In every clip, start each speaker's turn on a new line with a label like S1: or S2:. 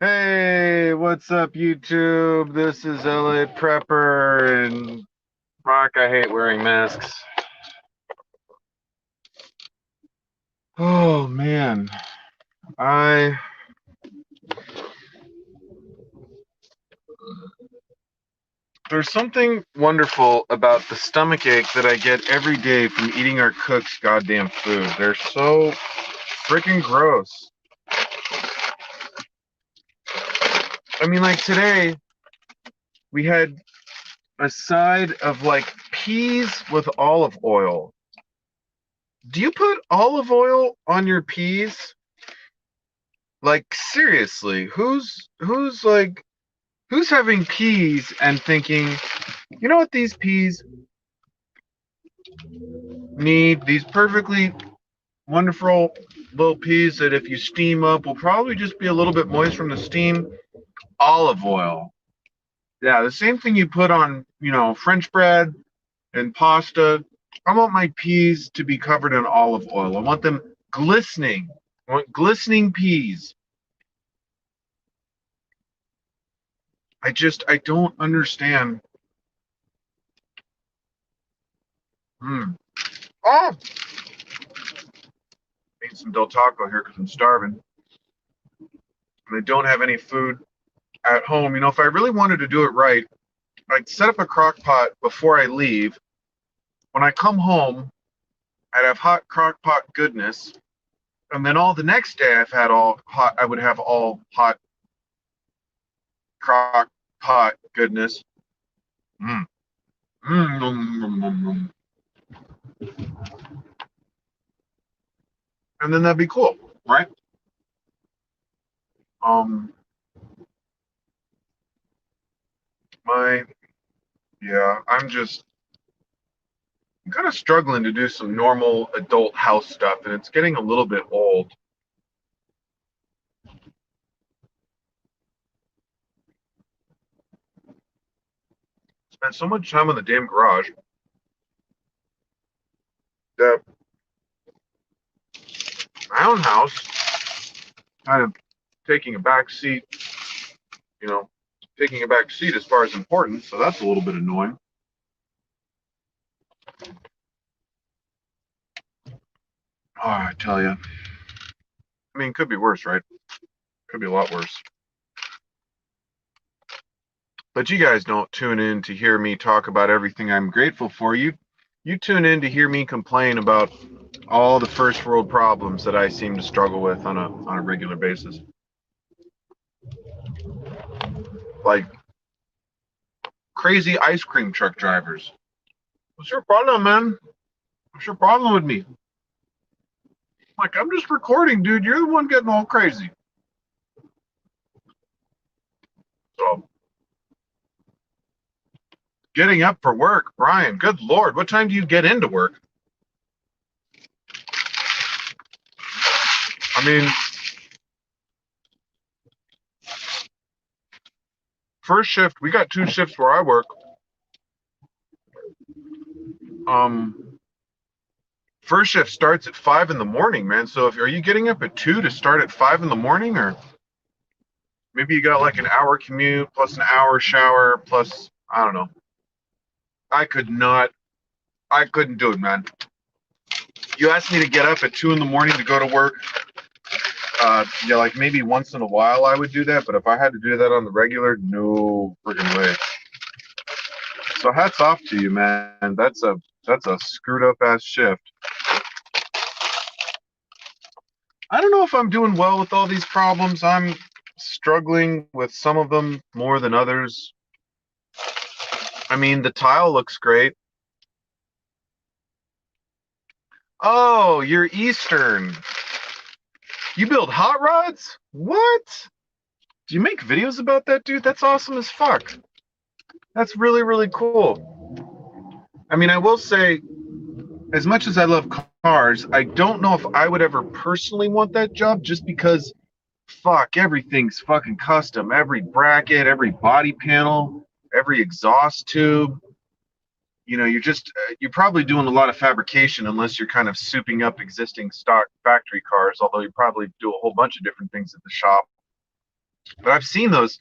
S1: Hey, what's up, YouTube? This is LA Prepper and Rock. I hate wearing masks. Oh man, I there's something wonderful about the stomach ache that I get every day from eating our cook's goddamn food. They're so freaking gross. I mean, like today we had a side of like peas with olive oil. Do you put olive oil on your peas? Like seriously, who's having peas and thinking, you know what these peas need? These perfectly wonderful little peas that if you steam up will probably just be a little bit moist from the steam. Olive oil. Yeah, the same thing you put on, French bread and pasta. I want my peas to be covered in olive oil. I want them glistening. I want glistening peas. I don't understand. Mm. Oh, need some Del Taco here because I'm starving. And I don't have any food at home. If I really wanted to do it right, I'd set up a crock pot before I leave. When I come home, I'd have hot crock pot goodness. And then all the next day I've had all hot I would have all hot crock pot goodness. Mm. Mm, mm, mm, mm, mm. And then that'd be cool, right? Um my yeah, I'm kind of struggling to do some normal adult house stuff and it's getting a little bit old. Spent so much time in the damn garage that my own house kind of taking a back seat, you know, taking a back seat as far as importance. So that's a little bit annoying. Oh, I tell you. I mean, could be worse, right? Could be a lot worse. But you guys don't tune in to hear me talk about everything I'm grateful for. You tune in to hear me complain about all the first world problems that I seem to struggle with on a regular basis. Like crazy ice cream truck drivers. What's your problem, man? What's your problem with me? Like, I'm just recording, dude. You're the one getting all crazy. So, getting up for work, Brian. Good Lord, what time do you get into work? I mean, first shift, we got two shifts where I work. Um, First shift starts at 5 in the morning, man. So, if are you getting up at 2 to start at 5 in the morning, or maybe you got like an hour commute plus an hour shower plus I don't know. I could not. I couldn't do it, man. You asked me to get up at 2 in the morning to go to work. Yeah, like maybe once in a while I would do that, but if I had to do that on the regular, no friggin' way. So hats off to you, man. That's a screwed up ass shift. I don't know if I'm doing well with all these problems. I'm struggling with some of them more than others. I mean, the tile looks great. Oh, you're Eastern. You build hot rods? What? Do you make videos about that, dude? That's awesome as fuck. That's really, really cool. I mean, I will say, as much as I love cars, I don't know if I would ever personally want that job just because fuck, everything's fucking custom. Every bracket, every body panel, every exhaust tube. You're probably doing a lot of fabrication unless you're kind of souping up existing stock factory cars, although you probably do a whole bunch of different things at the shop. But I've seen those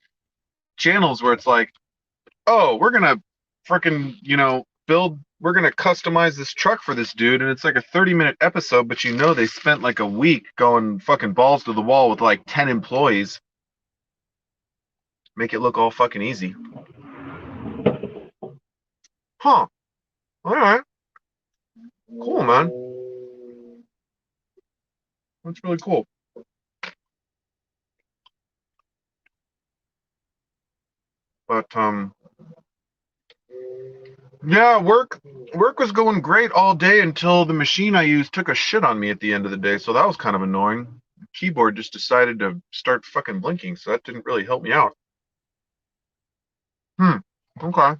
S1: channels where it's like, oh, we're gonna freaking, we're gonna customize this truck for this dude, and it's like a 30-minute episode, but they spent like a week going fucking balls to the wall with like 10 employees. Make it look all fucking easy. Huh. All right. Cool, man. That's really cool. But yeah, work was going great all day until the machine I used took a shit on me at the end of the day, so that was kind of annoying. The keyboard just decided to start fucking blinking, so that didn't really help me out. Okay.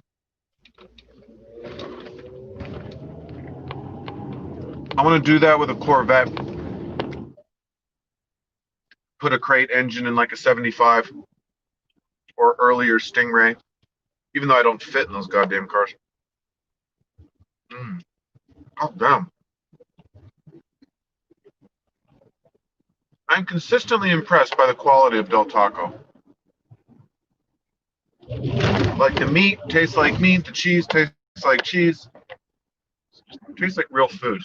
S1: I want to do that with a Corvette. Put a crate engine in like a 75 or earlier Stingray, even though I don't fit in those goddamn cars. Oh, damn. I'm consistently impressed by the quality of Del Taco. Like the meat tastes like meat, the cheese tastes like cheese. It tastes like real food.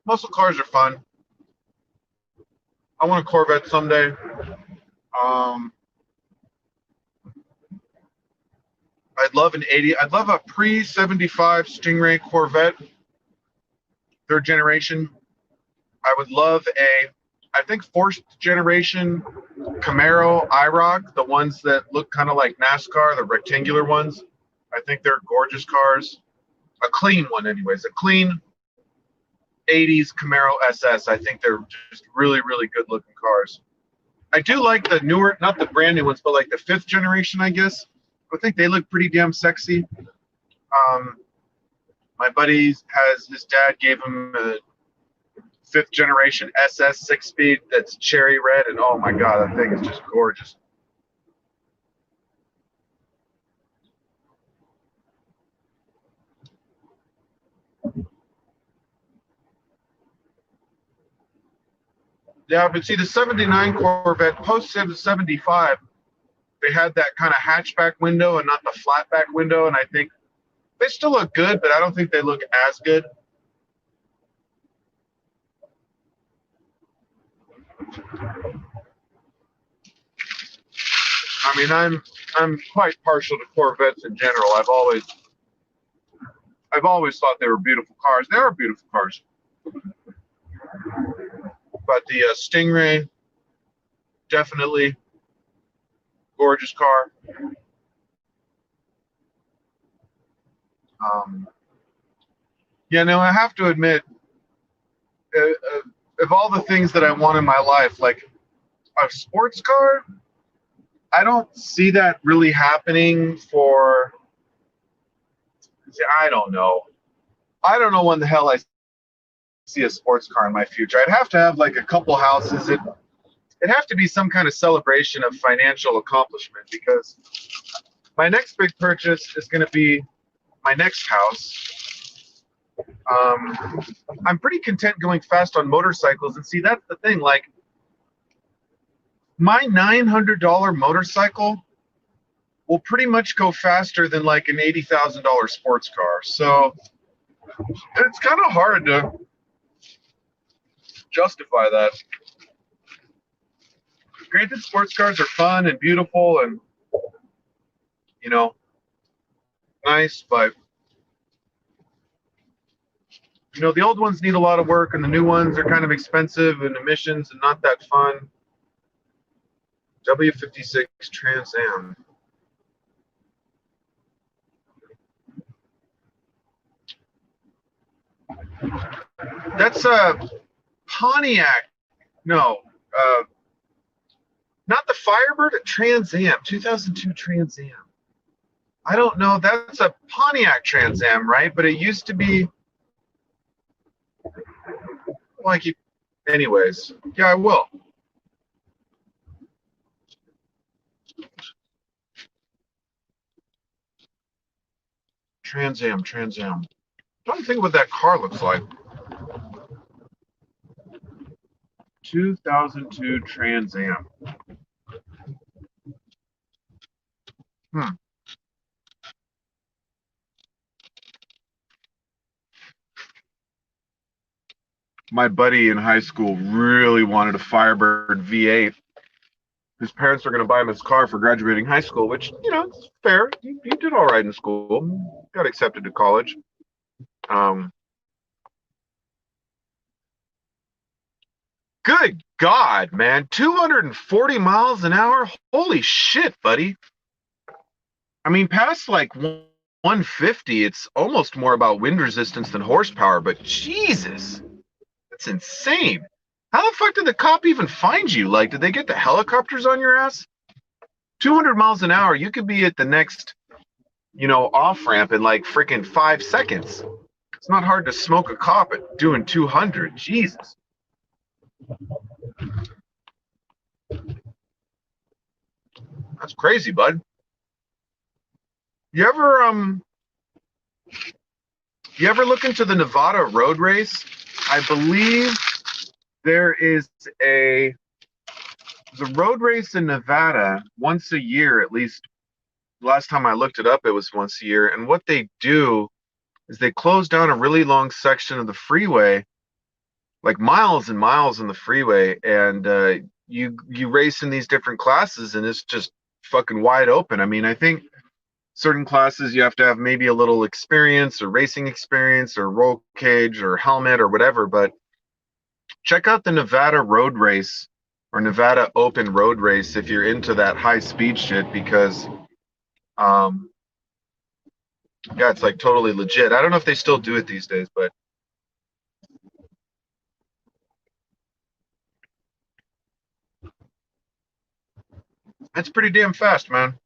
S1: Muscle cars are fun. I want a Corvette someday. I'd love an 80. I'd love a pre-75 Stingray Corvette, third generation. I would love I think fourth generation Camaro IROC, the ones that look kind of like NASCAR, the rectangular ones. I think they're gorgeous cars. A clean one, anyways. A clean 80s Camaro SS. I think they're just really, really good looking cars. I do like the newer, not the brand new ones, but like the fifth generation, I guess. I think they look pretty damn sexy. My buddy his dad gave him a fifth generation SS 6-speed that's cherry red, and oh my god, that thing is just gorgeous. Yeah, but see, the 79 Corvette, post 75, they had that kind of hatchback window and not the flatback window, and I think they still look good, but I don't think they look as good. I mean, I'm quite partial to Corvettes in general. I've always thought they were beautiful cars. They are beautiful cars, but the Stingray, definitely gorgeous car. Yeah, no, I have to admit, of all the things that I want in my life, like a sports car, I don't see that really happening for. I don't know. I don't know when the hell I see a sports car in my future. I'd have to have like a couple houses. It'd have to be some kind of celebration of financial accomplishment, because my next big purchase is going to be my next house. I'm pretty content going fast on motorcycles, and see, that's the thing. Like my $900 motorcycle will pretty much go faster than like an $80,000 sports car. So it's kind of hard to justify that. Granted, sports cars are fun and beautiful and, nice, but the old ones need a lot of work, and the new ones are kind of expensive and emissions and not that fun. W56 Trans Am. That's a Pontiac. No, not the Firebird, a Trans Am, 2002 Trans Am. I don't know. That's a Pontiac Trans Am, right? But it used to be like, anyways. Yeah, I will. Trans Am. Don't think what that car looks like. 2002 Trans Am. My buddy in high school really wanted a Firebird V8. His parents were going to buy him his car for graduating high school, which, you know, it's fair. He did all right in school, got accepted to college. Good God, man. 240 miles an hour? Holy shit, buddy. I mean, past like 150, it's almost more about wind resistance than horsepower, but Jesus, that's insane. How the fuck did the cop even find you? Like, did they get the helicopters on your ass? 200 miles an hour, you could be at the next, off ramp in like freaking 5 seconds. It's not hard to smoke a cop at doing 200. Jesus. That's crazy, bud. You ever look into the Nevada road race? I believe there is the road race in Nevada once a year, at least. Last time I looked it up, it was once a year. And what they do is they close down a really long section of the freeway, like miles and miles on the freeway, and you race in these different classes, and it's just fucking wide open. I mean, I think certain classes you have to have maybe a little experience or racing experience or roll cage or helmet or whatever, but check out the Nevada road race or Nevada open road race if you're into that high speed shit, because yeah, it's like totally legit. I don't know if they still do it these days, but it's pretty damn fast, man.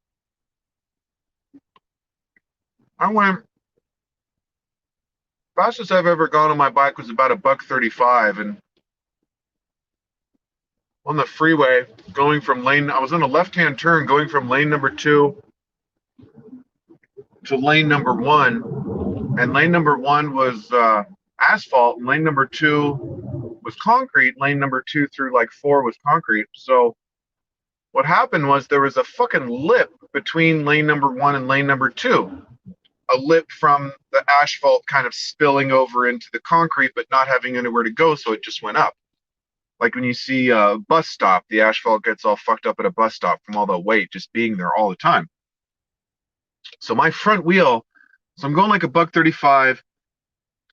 S1: I went fastest I've ever gone on my bike was about a buck 35, and on the freeway going from I was on a left-hand turn going from lane number 2 to lane number 1, and lane number 1 was asphalt, and lane number 2 was concrete. Lane number 2 through like 4 was concrete. So what happened was there was a fucking lip between lane number 1 and lane number 2. A lip from the asphalt kind of spilling over into the concrete, but not having anywhere to go, so it just went up. Like when you see a bus stop, the asphalt gets all fucked up at a bus stop from all the weight just being there all the time. So my front wheel, so I'm going like a buck 35.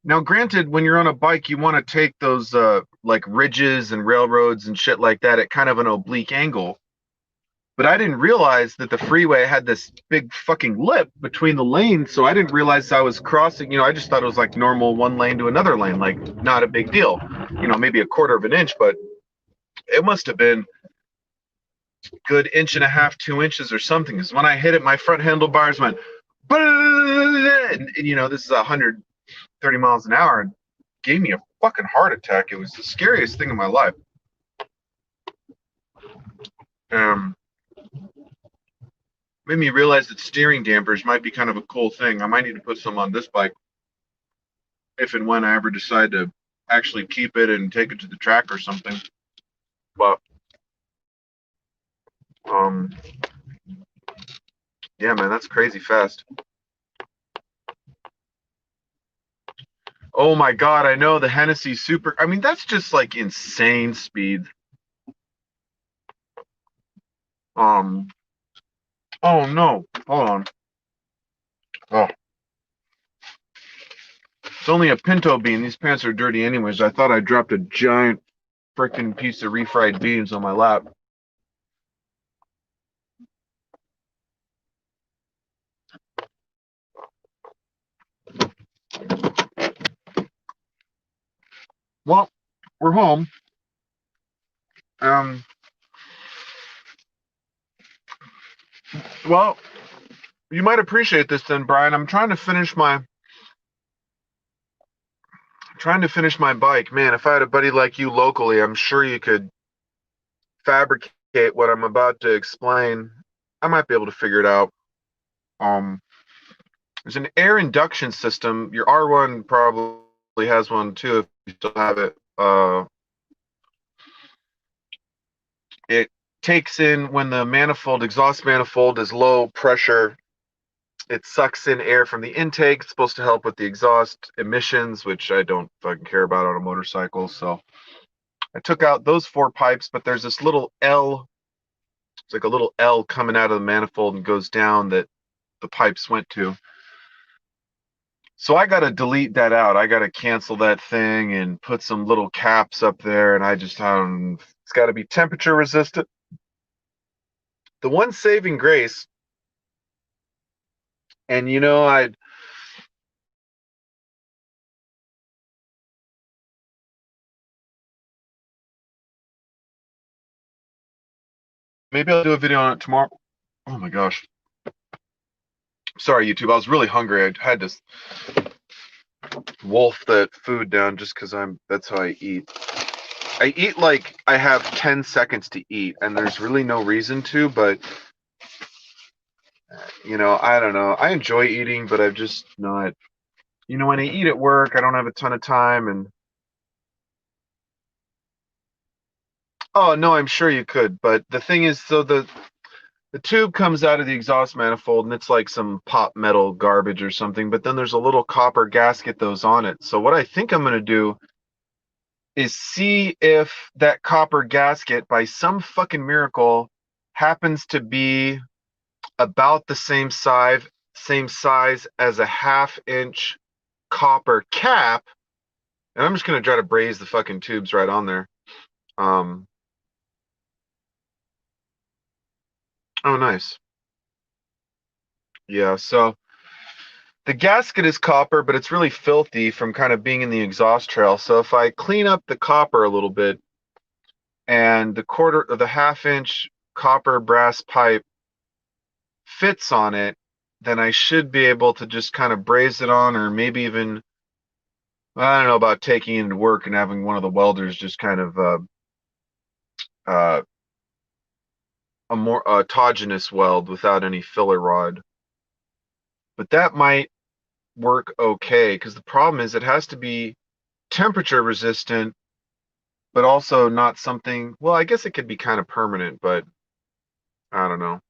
S1: Now, granted, when you're on a bike, you want to take those like ridges and railroads and shit like that at kind of an oblique angle. But I didn't realize that the freeway had this big fucking lip between the lanes, so I didn't realize I was crossing. I just thought it was like normal one lane to another lane, like not a big deal. Maybe a quarter of an inch, but it must have been a good 1.5 to 2 inches or something. Because when I hit it, my front handlebars went, and this is 130 miles an hour, and gave me a fucking heart attack. It was the scariest thing in my life. Made me realize that steering dampers might be kind of a cool thing. I might need to put some on this bike if and when I ever decide to actually keep it and take it to the track or something. But yeah, man, that's crazy fast. Oh my God, I know the Hennessy Super. I mean, that's just like insane speed. Oh no, hold on. Oh, it's only a pinto bean. These pants are dirty anyways. I thought I dropped a giant freaking piece of refried beans on my lap. Well, we're home. Well, you might appreciate this then, Brian. I'm trying to finish my bike. Man, if I had a buddy like you locally, I'm sure you could fabricate what I'm about to explain. I might be able to figure it out. There's an air induction system. Your R1 probably has one too if you still have it. It takes in when the exhaust manifold is low pressure, it sucks in air from the intake. It's supposed to help with the exhaust emissions, which I don't fucking care about on a motorcycle. So I took out those 4 pipes, but there's this little L. It's like a little L coming out of the manifold and goes down that the pipes went to. So I got to delete that out. I got to cancel that thing and put some little caps up there. And it's got to be temperature resistant. The one saving grace, and maybe I'll do a video on it tomorrow. Oh my gosh. Sorry, YouTube. I was really hungry. I had to wolf that food down just because that's how I eat. I eat like I have 10 seconds to eat, and there's really no reason to, but I don't know. I enjoy eating, but I've just not, when I eat at work, I don't have a ton of time, and oh no, I'm sure you could, but the thing is, so the tube comes out of the exhaust manifold and it's like some pop metal garbage or something, but then there's a little copper gasket that goes on it. So what I think I'm going to do is see if that copper gasket, by some fucking miracle, happens to be about the same size as a 1/2 inch copper cap. And I'm just going to try to braze the fucking tubes right on there. Oh, nice. Yeah, so the gasket is copper, but it's really filthy from kind of being in the exhaust trail. So if I clean up the copper a little bit and the 1/2 inch copper brass pipe fits on it, then I should be able to just kind of braze it on, or maybe even, I don't know about taking it to work and having one of the welders just kind of uh, a more autogenous weld without any filler rod. But that might work okay, because the problem is it has to be temperature resistant, but also not something, well, I guess it could be kind of permanent, but I don't know.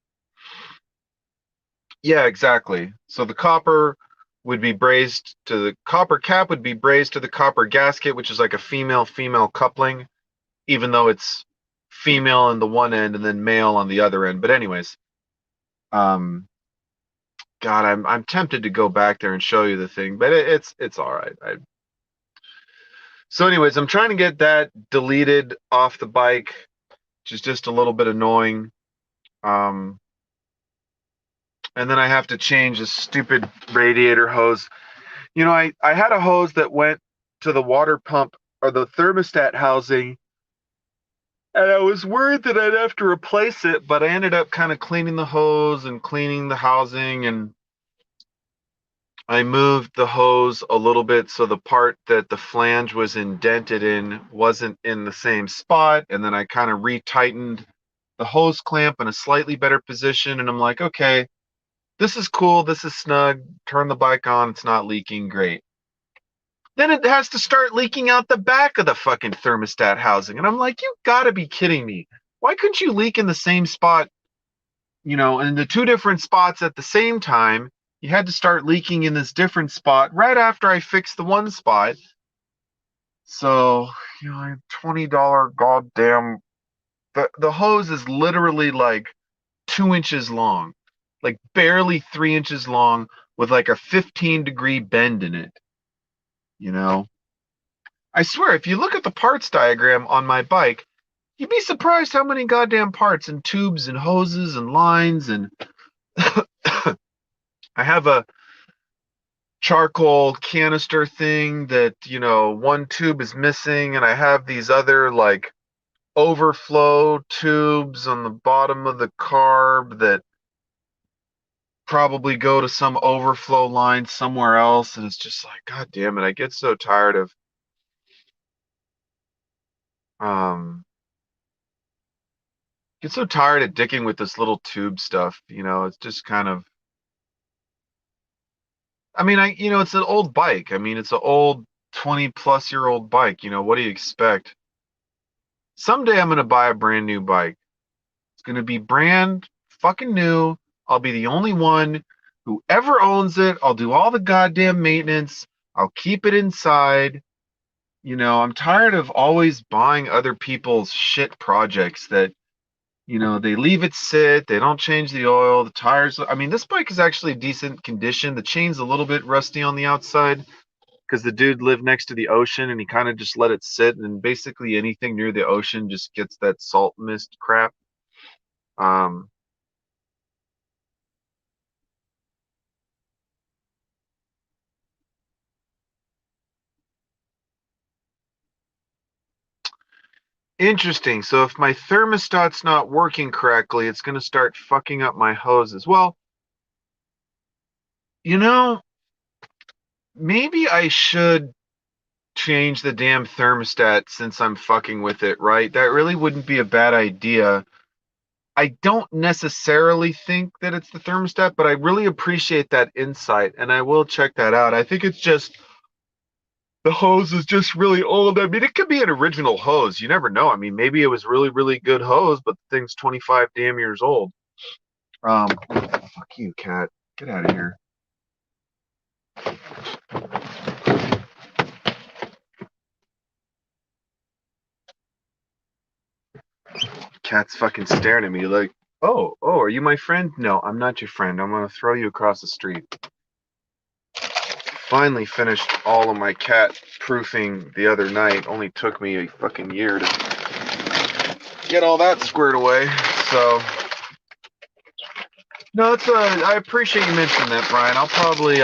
S1: Yeah, exactly. So the copper copper cap would be brazed to the copper gasket, which is like a female coupling, even though it's female on the one end and then male on the other end. But anyways, um, God, I'm tempted to go back there and show you the thing, but it's all right. So anyways, I'm trying to get that deleted off the bike, which is just a little bit annoying. Um, and then I have to change this stupid radiator hose. I had a hose that went to the water pump or the thermostat housing, and I was worried that I'd have to replace it, but I ended up kind of cleaning the hose and cleaning the housing, and I moved the hose a little bit so the part that the flange was indented in wasn't in the same spot, and then I kind of retightened the hose clamp in a slightly better position, and I'm like, okay, this is cool, this is snug, turn the bike on, it's not leaking, great. Then it has to start leaking out the back of the fucking thermostat housing. And I'm like, you gotta be kidding me. Why couldn't you leak in the same spot, in the two different spots at the same time? You had to start leaking in this different spot right after I fixed the one spot. So, $20 goddamn. The hose is literally like 2 inches long, like barely 3 inches long, with like a 15-degree bend in it. You know, I swear, if you look at the parts diagram on my bike, you'd be surprised how many goddamn parts and tubes and hoses and lines. And I have a charcoal canister thing that, one tube is missing, and I have these other like overflow tubes on the bottom of the carb that probably go to some overflow line somewhere else. And it's just like, God damn it, I get so tired of um get so tired of dicking with this little tube stuff. It's just kind of, I mean, it's an old bike. I mean, it's an old 20-plus-year-old bike. What do you expect? Someday I'm gonna buy a brand new bike. It's gonna be brand fucking new. I'll be the only one who ever owns it. I'll do all the goddamn maintenance. I'll keep it inside. I'm tired of always buying other people's shit projects that, they leave it sit, they don't change the oil, the tires. I mean, this bike is actually decent condition. The chain's a little bit rusty on the outside because the dude lived next to the ocean and he kind of just let it sit. And basically anything near the ocean just gets that salt mist crap. Um, Interesting. So if my thermostat's not working correctly, it's going to start fucking up my hoses. Well, you know, maybe I should change the damn thermostat since I'm fucking with it, right? That really wouldn't be a bad idea. I don't necessarily think that it's the thermostat, but I really appreciate that insight and I will check that out. I think it's just the hose is just really old. I mean, it could be an original hose. You never know. I mean, maybe it was really, really good hose, but the thing's 25 damn years old. Fuck you, cat. Get out of here. Cat's fucking staring at me like, oh, are you my friend? No, I'm not your friend. I'm gonna throw you across the street. Finally finished all of my cat proofing the other night. Only took me a fucking year to get all that squared away. So, no, I appreciate you mentioning that, Brian. I'll probably,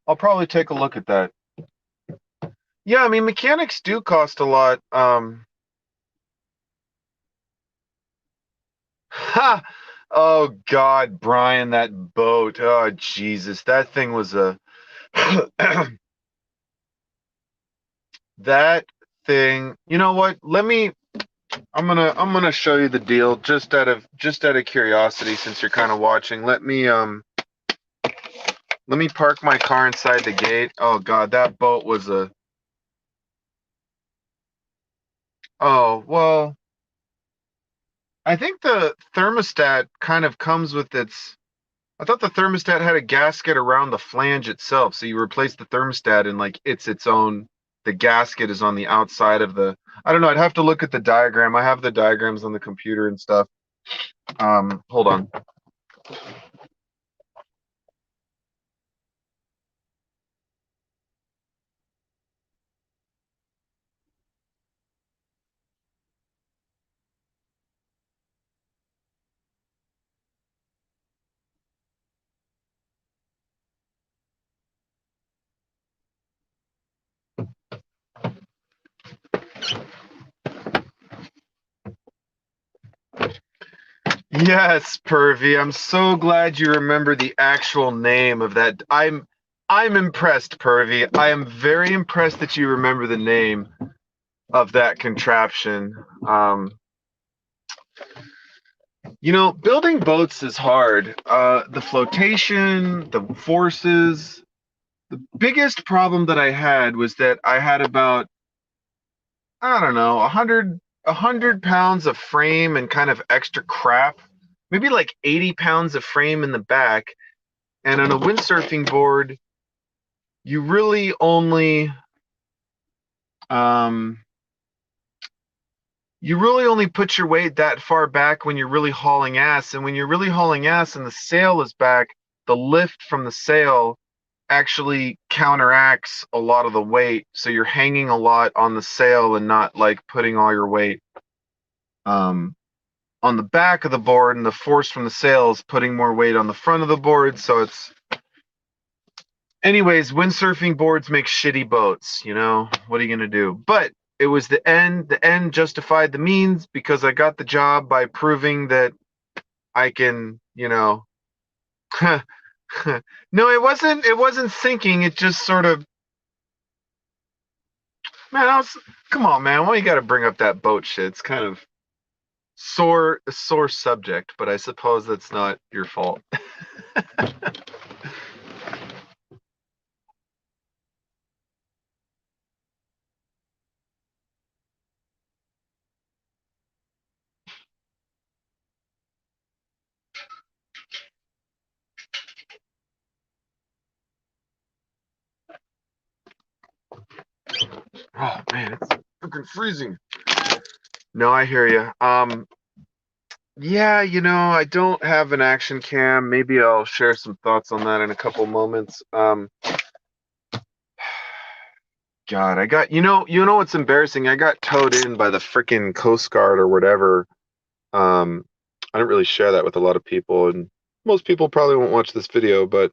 S1: I'll probably take a look at that. Yeah, I mean, mechanics do cost a lot. Ha! Oh God, Brian, that boat. Oh Jesus, that thing was a that thing. You know what? I'm gonna show you the deal just out of curiosity since you're kind of watching. Let me park my car inside the gate. Oh God, that boat was a oh well. I think the thermostat kind of comes with its. I thought the thermostat had a gasket around the flange itself, so you replace the thermostat and like it's its own. The gasket is on the outside of the. I don't know. I'd have to look at the diagram. I have the diagrams on the computer and stuff. Hold on. Yes, Pervy. I'm so glad you remember the actual name of that. I'm impressed, Pervy. I am very impressed that you remember the name of that contraption. Building boats is hard. The flotation, the forces. The biggest problem that I had was that I had about, I don't know, a hundred pounds of frame and kind of extra crap. Maybe like 80 pounds of frame in the back. And on a windsurfing board, you really only um, you really only put your weight that far back when you're really hauling ass. And when you're really hauling ass and the sail is back, the lift from the sail actually counteracts a lot of the weight. So you're hanging a lot on the sail and not like putting all your weight um, on the back of the board. And the force from the sail is putting more weight on the front of the board. So it's, anyways, windsurfing boards make shitty boats. What are you going to do? But it was the end. The end justified the means because I got the job by proving that I can, no, it wasn't sinking. It just sort of, man, come on, man. Why you got to bring up that boat shit? It's kind of, sore subject, but I suppose that's not your fault. Oh man, it's fucking freezing. No, I hear you. Yeah, I don't have an action cam. Maybe I'll share some thoughts on that in a couple moments. God, I got what's embarrassing? I got towed in by the freaking Coast Guard or whatever. Um, I don't really share that with a lot of people, and most people probably won't watch this video, but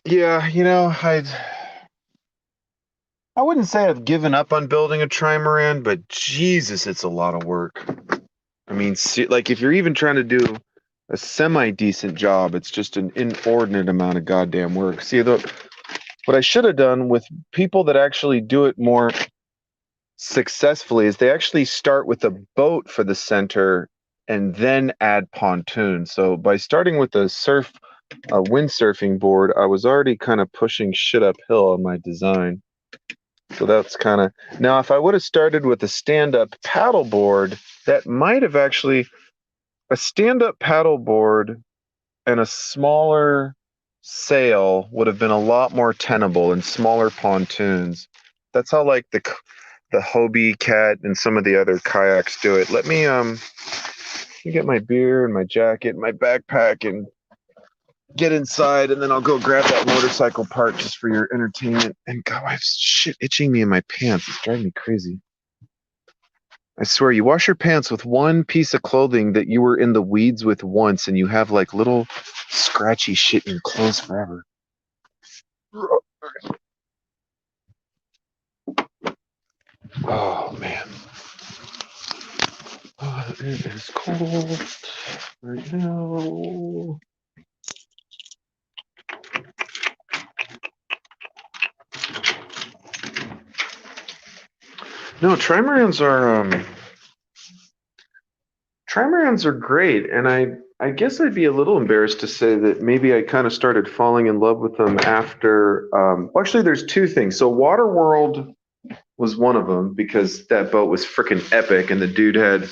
S1: yeah, I wouldn't say I've given up on building a trimaran, but Jesus, it's a lot of work. I mean, like if you're even trying to do a semi-decent job, it's just an inordinate amount of goddamn work. See, what I should have done with people that actually do it more successfully is they actually start with a boat for the center and then add pontoons. So by starting with a windsurfing board, I was already kind of pushing shit uphill on my design. So that's kind of now. If I would have started with a stand-up paddle board, that might have actually a stand-up paddle board and a smaller sail would have been a lot more tenable and smaller pontoons. That's how like the Hobie Cat and some of the other kayaks do it. Let me get my beer and my jacket and my backpack and get inside, and then I'll go grab that motorcycle part just for your entertainment. And God, I have shit itching me in my pants. It's driving me crazy. I swear, you wash your pants with one piece of clothing that you were in the weeds with once, and you have like little scratchy shit in your clothes forever. Oh man. Oh, it is cold right now. No, trimarans are great, and I guess I'd be a little embarrassed to say that maybe I kind of started falling in love with them after. Well, actually, there's two things. So Waterworld was one of them because that boat was freaking epic, and the dude had,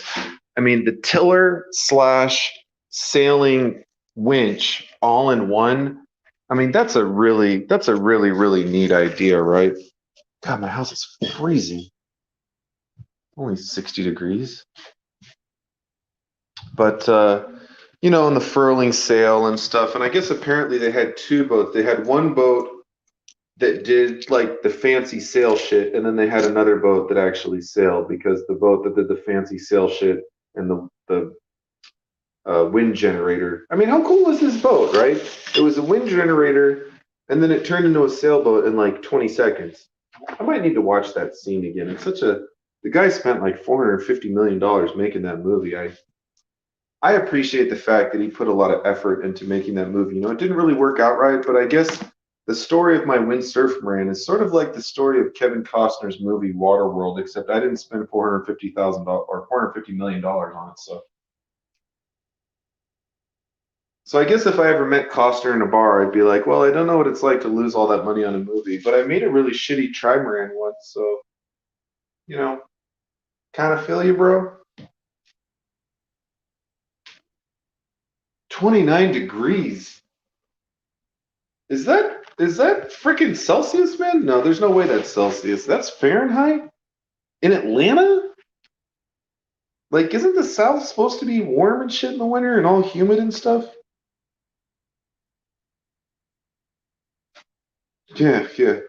S1: I mean, the tiller slash sailing winch all in one. I mean, that's a really, really neat idea, right? God, my house is freezing. Only 60 degrees. But and the furling sail and stuff. And I guess apparently they had two boats. They had one boat that did like the fancy sail shit, and then they had another boat that actually sailed because the boat that did the fancy sail shit and the wind generator. I mean, how cool was this boat, right? It was a wind generator, and then it turned into a sailboat in like 20 seconds. I might need to watch that scene again. It's such a the guy spent like $450 million making that movie. I appreciate the fact that he put a lot of effort into making that movie. It didn't really work out right, but I guess the story of my windsurf is sort of like the story of Kevin Costner's movie Waterworld, except I didn't spend $450,000 or $450 million on it. So I guess if I ever met Costner in a bar, I'd be like, well, I don't know what it's like to lose all that money on a movie, but I made a really shitty trimaran once, so you know, kind of feel you, bro. 29 degrees. Is that freaking Celsius, man? No, there's no way that's Celsius. That's Fahrenheit in Atlanta. Like, isn't the South supposed to be warm and shit in the winter and all humid and stuff? Yeah, yeah.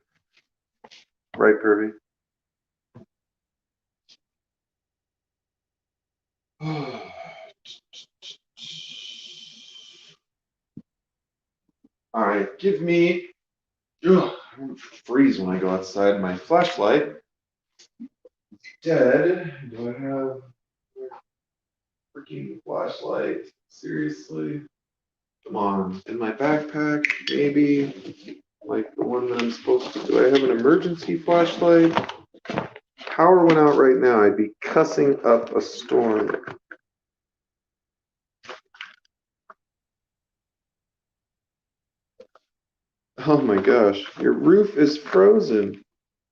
S1: Right, Kirby. All right, give me. Ugh, I don't freeze when I go outside. My flashlight dead. Do I have a freaking flashlight? Seriously? Come on, in my backpack, maybe.
S2: like the one that I'm supposed to. Do I have an emergency flashlight? Power went out right now. I'd be cussing up a storm. Oh my gosh, your roof is frozen.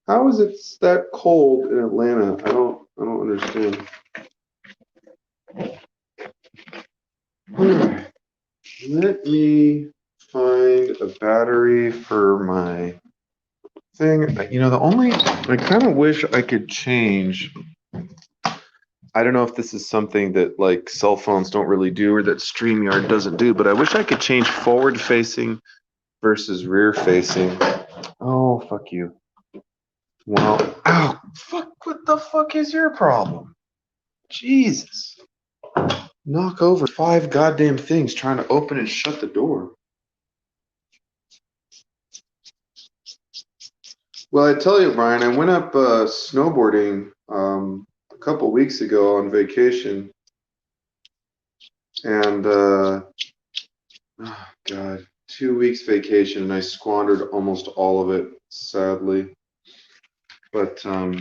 S2: How is it that cold in Atlanta? I don't understand. Alright. Let me find a battery for my thing. You know, I kind of wish I could change. I don't know if this is something that like cell phones don't really do or that StreamYard doesn't do, but I wish I could change forward facing versus rear facing. Oh, fuck you. Well, ow, fuck, what the fuck is your problem? Jesus. Knock over 5 goddamn things trying to open and shut the door. Well, I tell you, Brian, I went up snowboarding a couple weeks ago on vacation, and oh God, 2 weeks vacation, and I squandered almost all of it, sadly. But all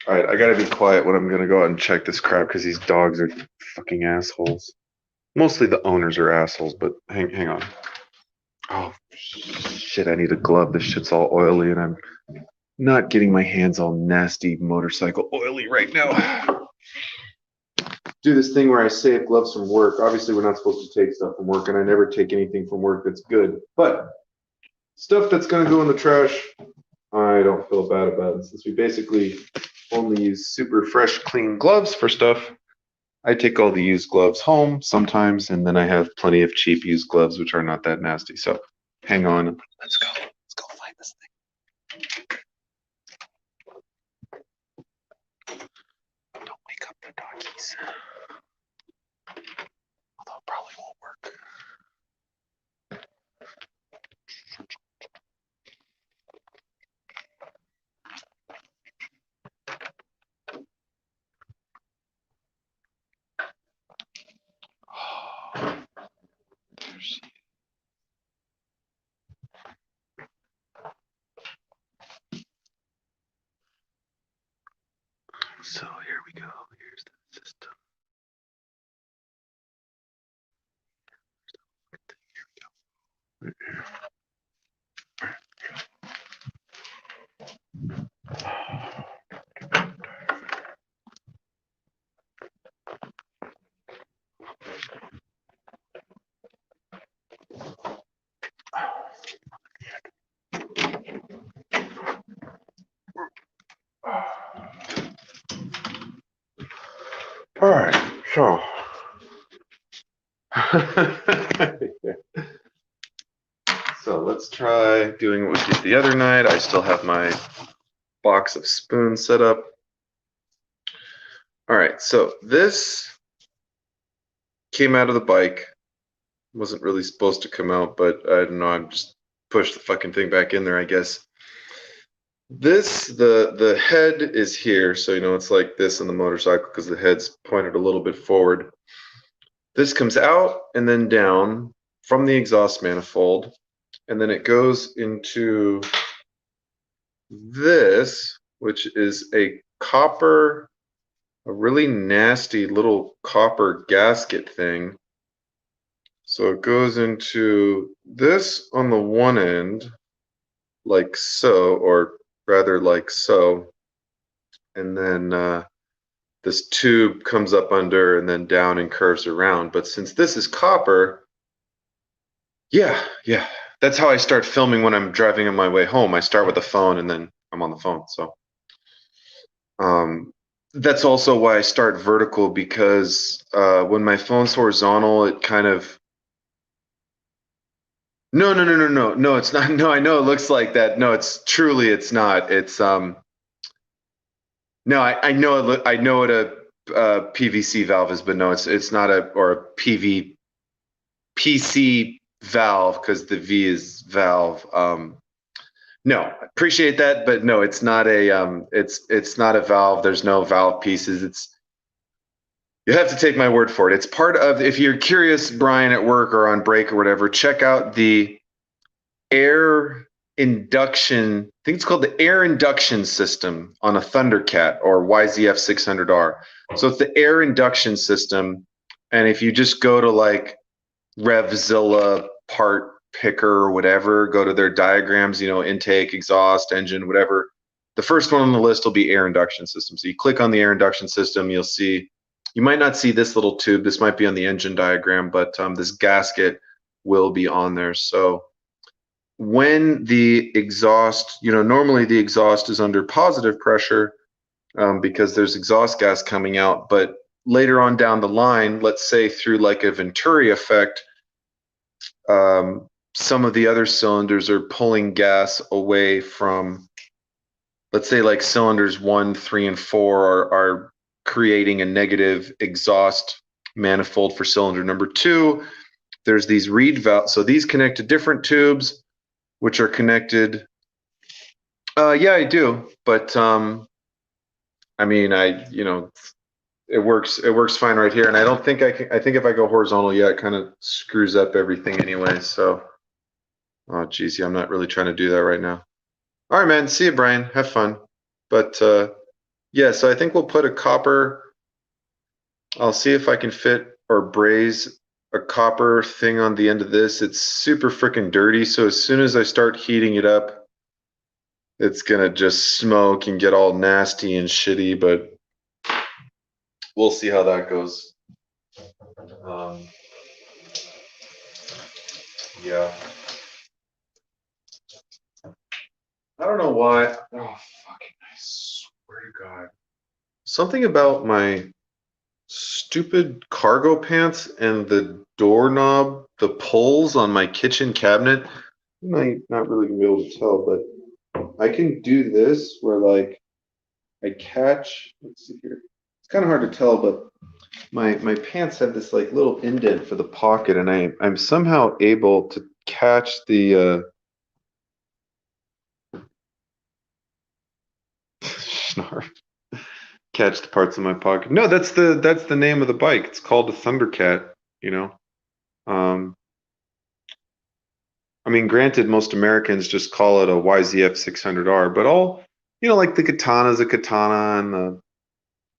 S2: right, I gotta be quiet when I'm gonna go out and check this crap because these dogs are fucking assholes. Mostly the owners are assholes, but hang on. Oh shit, I need a glove. This shit's all oily, and I'm not getting my hands all nasty motorcycle oily right now. Do this thing where I save gloves from work. Obviously, we're not supposed to take stuff from work, and I never take anything from work that's good. But stuff that's going to go in the trash, I don't feel bad about it. Since we basically only use super fresh, clean gloves for stuff, I take all the used gloves home sometimes, and then I have plenty of cheap used gloves, which are not that nasty. So hang on. Let's go. Let's go find this thing. Don't wake up the doggies. Although it probably won't work. So here we go. Here's the system. Here we go. All right, so so let's try doing what we did the other night. I still have my box of spoons set up. All right, so this came out of the bike. Wasn't really supposed to come out, but I don't know. I'm just pushed the fucking thing back in there, I guess. This, the head is here, so you know it's like this on the motorcycle because the head's pointed a little bit forward. This comes out and then down from the exhaust manifold, and then it goes into this, which is a really nasty little copper gasket thing. So it goes into this on the one end, like so, or rather like so, and then this tube comes up under and then down and curves around. But since this is copper, yeah, that's how I start filming when I'm driving on my way home. I start with the phone and then I'm on the phone. So that's also why I start vertical, because when my phone's horizontal, it kind of no, it's not. No, I know it looks like that. No, it's not. It's no, I know I know what a PVC valve is, but no, it's not a PC valve, because the V is valve. No, appreciate that, but no, it's not it's not a valve. There's no valve pieces. You have to take my word for it. It's part of, if you're curious, Brian, at work or on break or whatever, check out the air induction, I think it's called the air induction system on a Thundercat or YZF 600R. So it's the air induction system. And if you just go to like Revzilla part picker or whatever, go to their diagrams, you know, intake, exhaust, engine, whatever. The first one on the list will be air induction system. So you click on the air induction system, you'll see, you might not see this little tube. This might be on the engine diagram, but this gasket will be on there. So when the exhaust, you know, normally the exhaust is under positive pressure because there's exhaust gas coming out, but later on down the line, let's say through like a Venturi effect, some of the other cylinders are pulling gas away from, let's say like cylinders 1, 3, and 4 are creating a negative exhaust manifold for cylinder number 2. There's these reed valves. So these connect to different tubes, which are connected. Yeah, I do. But I mean, you know, it works fine right here. And I don't think I can, I think if I go horizontal, yeah, it kind of screws up everything anyway. So, oh, geez, yeah, I'm not really trying to do that right now. All right, man. See you, Brian. Have fun. But yeah, so I think we'll put a copper. I'll see if I can fit or braze a copper thing on the end of this. It's super freaking dirty. So as soon as I start heating it up, it's gonna just smoke and get all nasty and shitty, but we'll see how that goes. Yeah. I don't know why. Oh, fucking, I swear to God. Something about my stupid cargo pants and the doorknob, the pulls on my kitchen cabinet. You might not really be able to tell, but I can do this where like I catch, let's see here. It's kind of hard to tell, but my pants have this like little indent for the pocket, and I'm somehow able to catch the snarf, catch the parts of my pocket. No, that's the name of the bike. It's called a Thundercat, you know. I mean, granted, most Americans just call it a YZF 600R, but all, you know, like the Katana is a Katana, and the,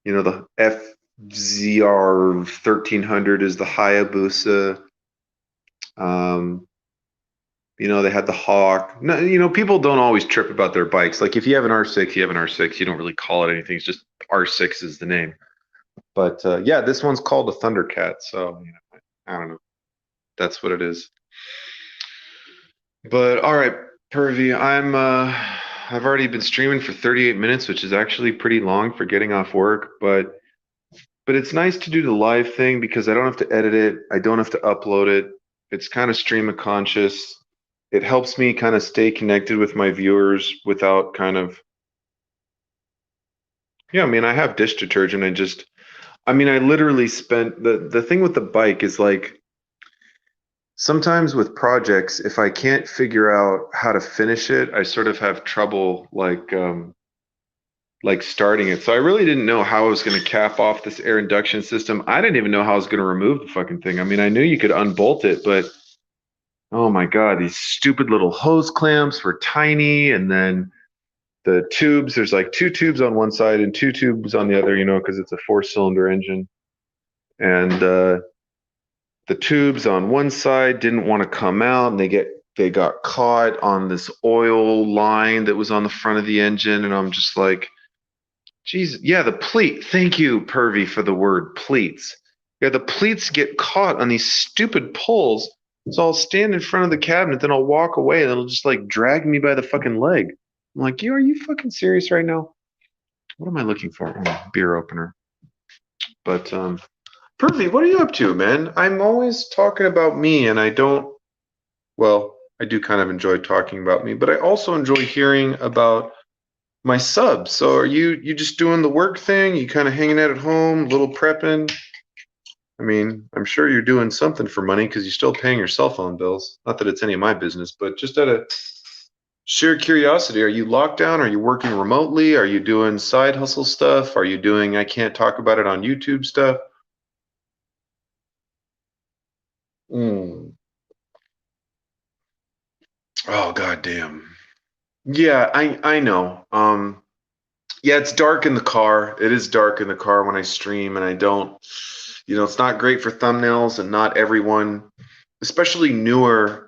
S2: you know, the FZR 1300 is the Hayabusa. You know, they had the Hawk. No, you know, people don't always trip about their bikes. Like if you have an R6, you have an R6. You don't really call it anything. It's just R6 is the name. But yeah, this one's called a Thundercat. So you know, I don't know. That's what it is. But all right, Pervy, I've already been streaming for 38 minutes, which is actually pretty long for getting off work, but it's nice to do the live thing because I don't have to edit it. I don't have to upload it. It's kind of stream of conscious. It helps me kind of stay connected with my viewers without kind of, yeah, I mean, I have dish detergent. I mean, I literally spent the thing with the bike is like sometimes with projects, if I can't figure out how to finish it, I sort of have trouble like starting it. So I really didn't know how I was going to cap off this air induction system. I didn't even know how I was going to remove the fucking thing. I mean, I knew you could unbolt it, but oh my God, these stupid little hose clamps were tiny. And then the tubes, there's like 2 tubes on one side and 2 tubes on the other, you know, because it's a 4-cylinder engine. And the tubes on one side didn't want to come out, and they got caught on this oil line that was on the front of the engine. And I'm just like, geez, yeah, the pleat. Thank you, Pervy, for the word pleats. Yeah, the pleats get caught on these stupid pulls. So I'll stand in front of the cabinet, then I'll walk away, and it'll just like drag me by the fucking leg. I'm like, are you fucking serious right now? What am I looking for? Oh, beer opener. But Pervy, what are you up to, man? I'm always talking about me, and I don't. Well, I do kind of enjoy talking about me, but I also enjoy hearing about my subs. So are you just doing the work thing? You kind of hanging out at home, a little prepping? I mean, I'm sure you're doing something for money because you're still paying your cell phone bills. Not that it's any of my business, but just out of sheer curiosity, are you locked down? Are you working remotely? Are you doing side hustle stuff? Are you doing I can't talk about it on YouTube stuff? Mm. Oh, goddamn. Yeah, I know. Yeah, it's dark in the car. It is dark in the car when I stream, and I don't, it's not great for thumbnails, and not everyone, especially newer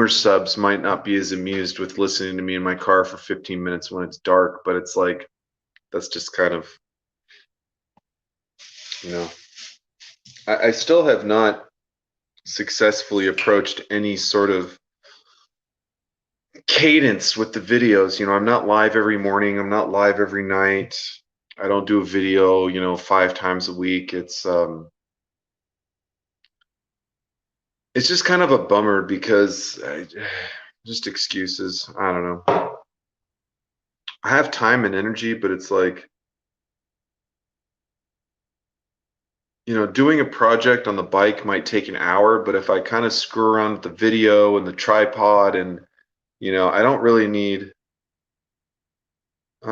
S2: subs might not be as amused with listening to me in my car for 15 minutes when it's dark, but it's like that's just kind of, you know, I still have not successfully approached any sort of cadence with the videos. I'm not live every morning. I'm not live every night. I don't do a video, 5 times a week. It's just kind of a bummer because just excuses. I don't know. I have time and energy, but it's like, doing a project on the bike might take an hour, but if I kind of screw around with the video and the tripod and, I don't really need, uh,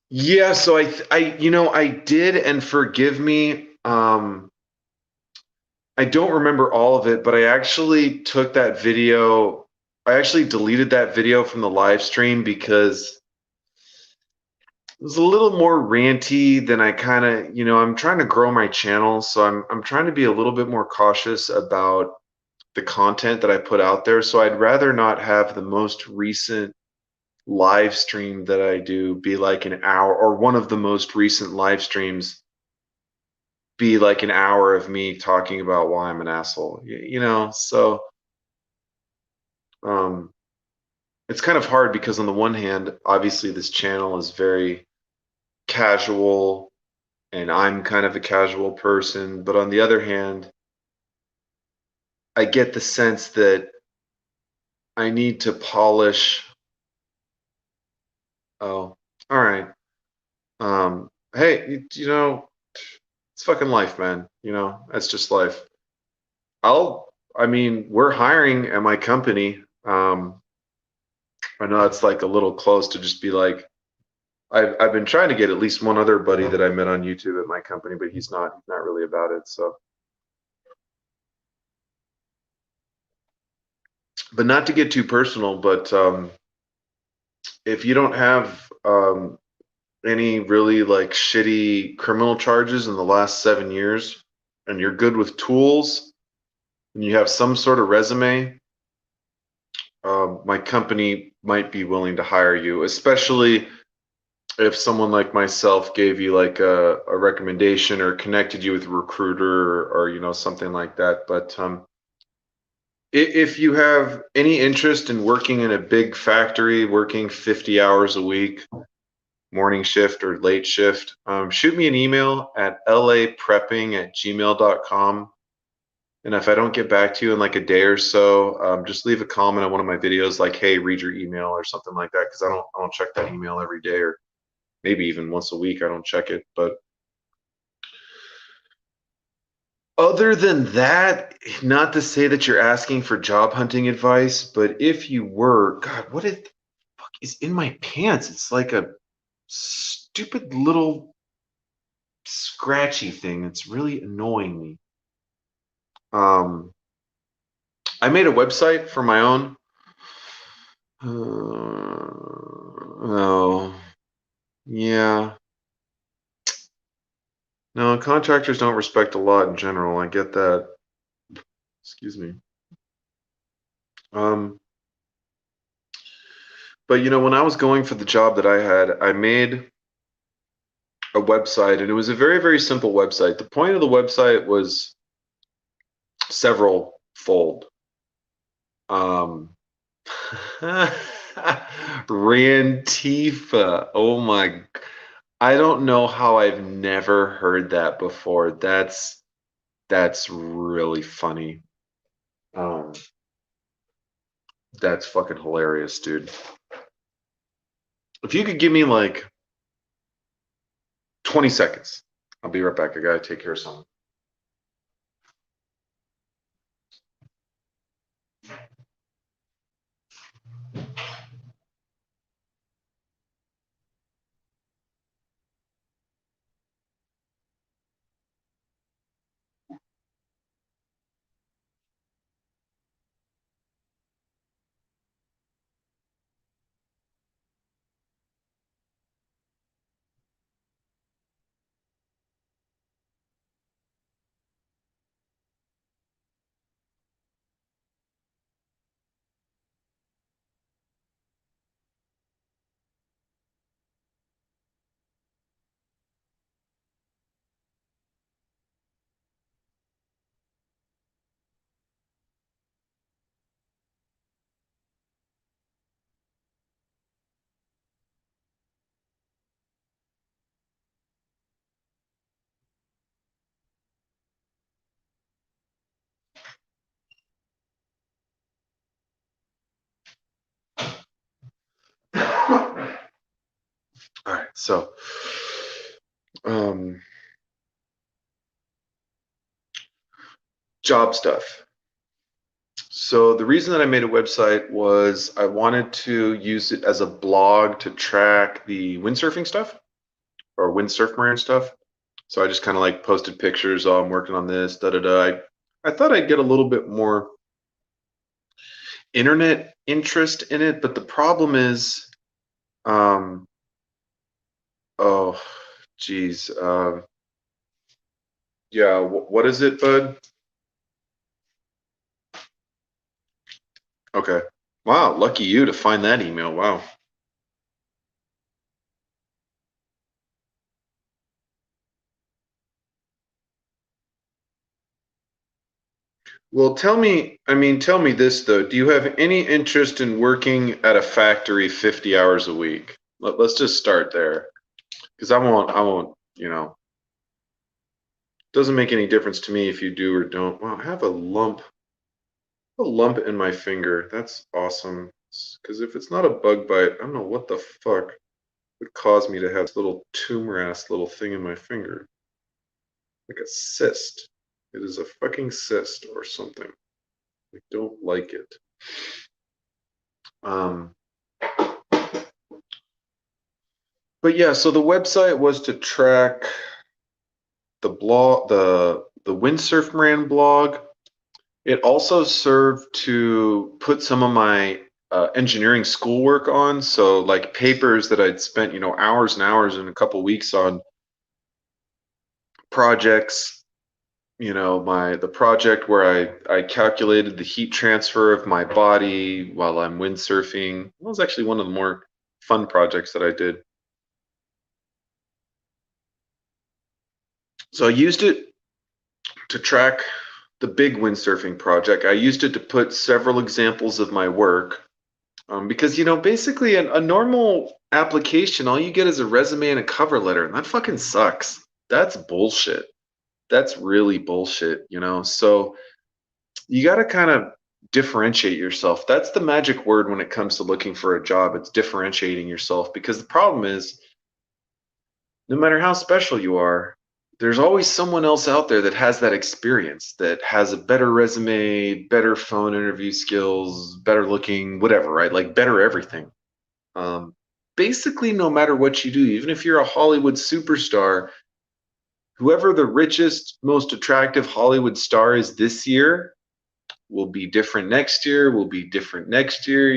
S2: yeah, so I did, and forgive me, I don't remember all of it, but I actually took that video, I actually deleted that video from the live stream because it was a little more ranty than I kind of, I'm trying to grow my channel, so I'm trying to be a little bit more cautious about the content that I put out there. So I'd rather not have the most recent live stream that I do be like an hour, or one of the most recent live streams be like an hour of me talking about why I'm an asshole. So um it's kind of hard because on the one hand, obviously this channel is very casual and I'm kind of a casual person, but on the other hand, I get the sense that I need to polish. Oh, all right. Hey, it's fucking life, man. That's just life. I mean, we're hiring at my company. I know that's like a little close to just be like, I've been trying to get at least one other buddy that I met on YouTube at my company, but he's not really about it. So, but not to get too personal, but if you don't have any really like shitty criminal charges in the last 7 years, and you're good with tools, and you have some sort of resume, my company might be willing to hire you, especially if someone like myself gave you like a recommendation or connected you with a recruiter or something like that. But if you have any interest in working in a big factory, working 50 hours a week, morning shift or late shift, shoot me an email at laprepping@gmail.com. And if I don't get back to you in like a day or so, just leave a comment on one of my videos, like, "Hey, read your email" or something like that, because I don't check that email every day, or maybe even once a week. I don't check it. But other than that, not to say that you're asking for job hunting advice, but if you were, God, what the fuck is in my pants? It's like a stupid little scratchy thing. It's really annoying me. I made a website for my own. No, yeah. No, contractors don't respect a lot in general. I get that. Excuse me. Um, but when I was going for the job that I had, I made a website, and it was a very, very simple website. The point of the website was several fold. Um, Rantifa. Oh my, I don't know how I've never heard that before. That's really funny. Um, that's fucking hilarious, dude. If you could give me like 20 seconds, I'll be right back. I gotta take care of something. So, job stuff. So the reason that I made a website was I wanted to use it as a blog to track the windsurfing stuff or windsurf marine stuff. So I just kind of like posted pictures. Oh, I'm working on this. Da da da. I thought I'd get a little bit more internet interest in it, but the problem is, um, oh, geez, yeah. What is it, bud? Okay. Wow, lucky you to find that email. Wow. Well, tell me this though. Do you have any interest in working at a factory 50 hours a week? Let's just start there. Because I won't, doesn't make any difference to me if you do or don't. Wow, I have a lump in my finger. That's awesome. Because if it's not a bug bite, I don't know what the fuck would cause me to have this little tumor ass little thing in my finger. Like a cyst. It is a fucking cyst or something. I don't like it. Um, but yeah, so the website was to track the blog, the Windsurf Moran blog. It also served to put some of my engineering schoolwork on. So like papers that I'd spent, hours and hours in a couple weeks on projects. The project where I calculated the heat transfer of my body while I'm windsurfing. That was actually one of the more fun projects that I did. So I used it to track the big windsurfing project. I used it to put several examples of my work because, basically a normal application, all you get is a resume and a cover letter, and that fucking sucks. That's bullshit. That's really bullshit, So you got to kind of differentiate yourself. That's the magic word when it comes to looking for a job. It's differentiating yourself because the problem is no matter how special you are, there's always someone else out there that has that experience, that has a better resume, better phone interview skills, better looking, whatever, right? Like better everything. Um, Basically, no matter what you do, even if you're a Hollywood superstar, whoever the richest, most attractive Hollywood star is this year will be different next year, will be different next year.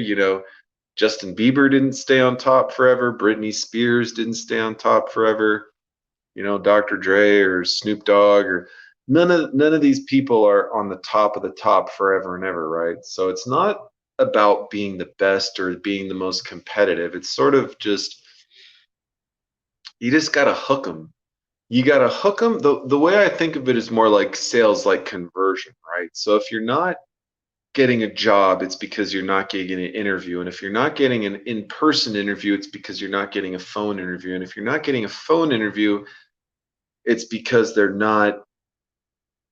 S2: Justin Bieber didn't stay on top forever. Britney Spears didn't stay on top forever. Dr. Dre or Snoop Dogg or none of these people are on the top of the top forever and ever, right? So it's not about being the best or being the most competitive. It's sort of just you just gotta hook them. You gotta hook them. The way I think of it is more like sales, like conversion, right? So if you're not getting a job, it's because you're not getting an interview. And if you're not getting an in-person interview, it's because you're not getting a phone interview. And if you're not getting a phone interview, it's because they're not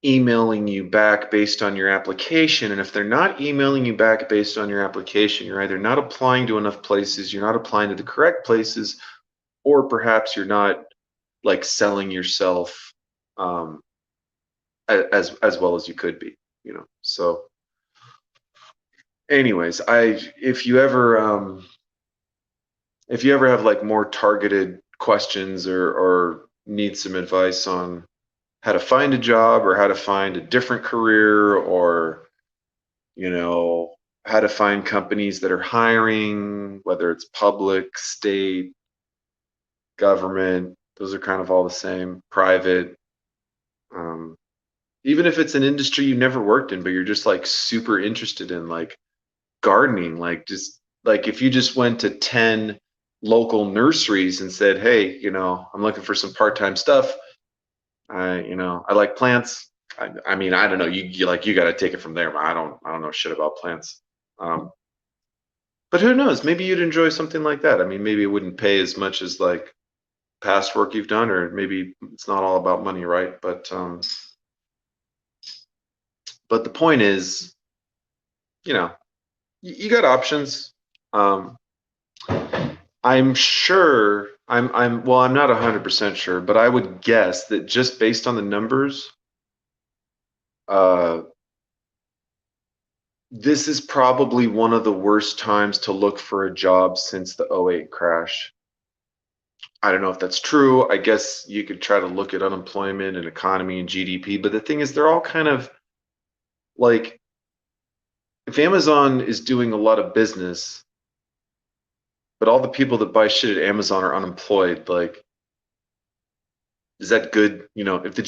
S2: emailing you back based on your application. And if they're not emailing you back based on your application, you're either not applying to enough places, you're not applying to the correct places, or perhaps you're not like selling yourself as well as you could be, So anyways, if you ever have like more targeted questions or need some advice on how to find a job or how to find a different career or how to find companies that are hiring, whether it's public, state, government, those are kind of all the same, private. Even if it's an industry you never worked in but you're just like super interested in, like gardening, like just like if you just went to 10 local nurseries and said, hey, I'm looking for some part-time stuff. I like plants. I mean, I don't know. You like you got to take it from there. But I don't know shit about plants. But who knows? Maybe you'd enjoy something like that. I mean, maybe it wouldn't pay as much as like past work you've done, or maybe it's not all about money, right? But the point is, you got options. I'm sure Well, I'm not 100% sure, but I would guess that just based on the numbers, uh, this is probably one of the worst times to look for a job since the '08 crash. I don't know if that's true. I guess you could try to look at unemployment and economy and GDP, but the thing is, they're all kind of like, if Amazon is doing a lot of business, but all the people that buy shit at Amazon are unemployed, like, is that good? You know, if the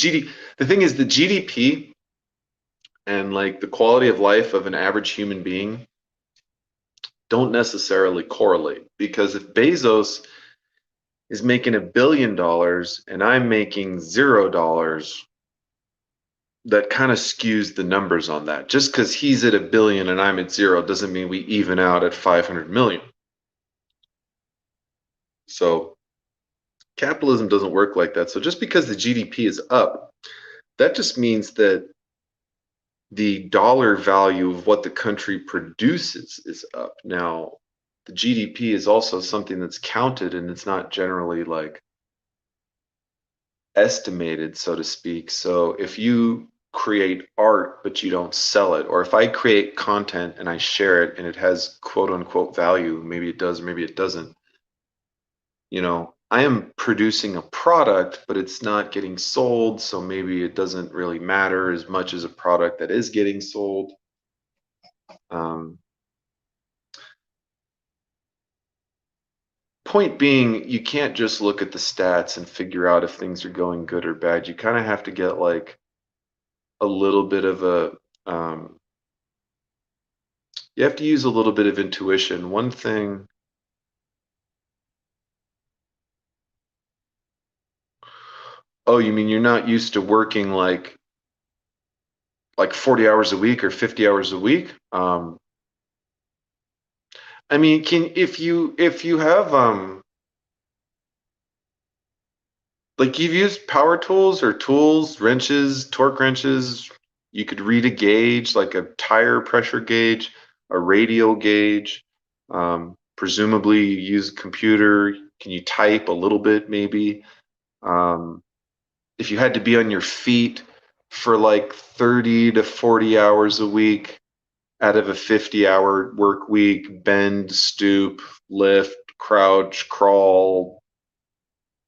S2: thing is, the GDP and like the quality of life of an average human being don't necessarily correlate, because if Bezos is making $1 billion and I'm making $0, that kind of skews the numbers on that. Just because he's at 1 billion and I'm at 0 doesn't mean we even out at 500 million. So capitalism doesn't work like that. So just because the GDP is up, that just means that the dollar value of what the country produces is up. Now, the GDP is also something that's counted, and it's not generally like estimated, so to speak. So if you create art but you don't sell it, or if I create content and I share it and it has quote unquote value, maybe it does, maybe it doesn't, you know, I am producing a product, but it's not getting sold, so maybe it doesn't really matter as much as a product that is getting sold. Um, Point being, you can't just look at the stats and figure out if things are going good or bad. You kind of have to get like a little bit of a, you have to use a little bit of intuition. One thing, oh, you mean you're not used to working like 40 hours a week or 50 hours a week? I mean, can if you have like you've used power tools or tools, wrenches, torque wrenches, you could read a gauge like a tire pressure gauge, a radial gauge. Presumably you use a computer. Can you type a little bit maybe? Um, if you had to be on your feet for like 30 to 40 hours a week out of a 50-hour work week, bend, stoop, lift, crouch, crawl,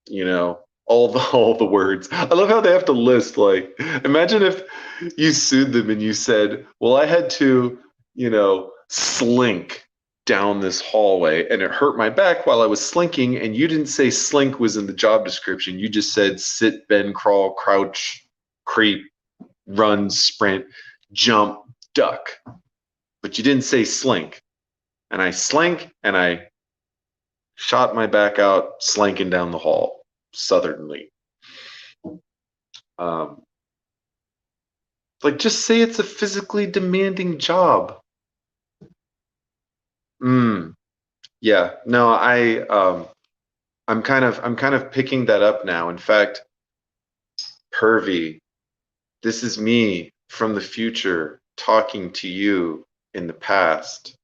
S2: you know, all the words. I love how they have to list, like, imagine if you sued them and you said, well, I had to, you know, slink down this hallway and it hurt my back while I was slinking, and you didn't say slink was in the job description. You just said sit, bend, crawl, crouch, creep, run, sprint, jump, duck. But you didn't say slink. And I slank and I shot my back out slanking down the hall southernly. Um, like, just say it's a physically demanding job. Yeah, no, I'm kind of picking that up now. In fact, Pervy, this is me from the future talking to you in the past.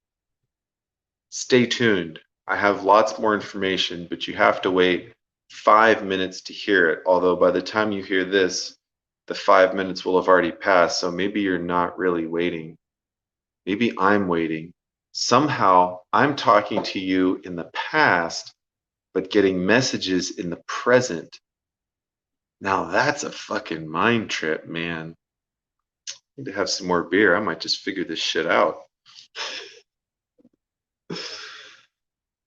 S2: Stay tuned. I have lots more information, but you have to wait 5 minutes to hear it. Although by the time you hear this, the 5 minutes will have already passed. So maybe you're not really waiting. Maybe I'm waiting. Somehow I'm talking to you in the past, but getting messages in the present. Now that's a fucking mind trip, man. I need to have some more beer. I might just figure this shit out.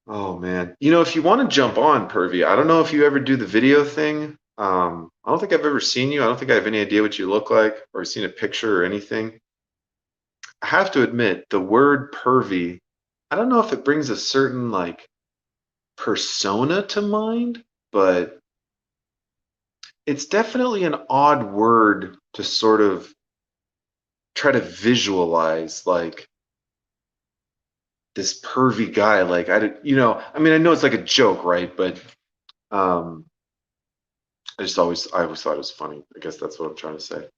S2: Oh man. You know, if you want to jump on, Pervy, I don't know if you ever do the video thing. I don't think I've ever seen you. I don't think I have any idea what you look like or seen a picture or anything. I have to admit, the word pervy, I don't know if it brings a certain like persona to mind, but it's definitely an odd word to sort of try to visualize, like this pervy guy. Like you know, I mean, I know it's like a joke, right? But um, I always thought it was funny. I guess that's what I'm trying to say.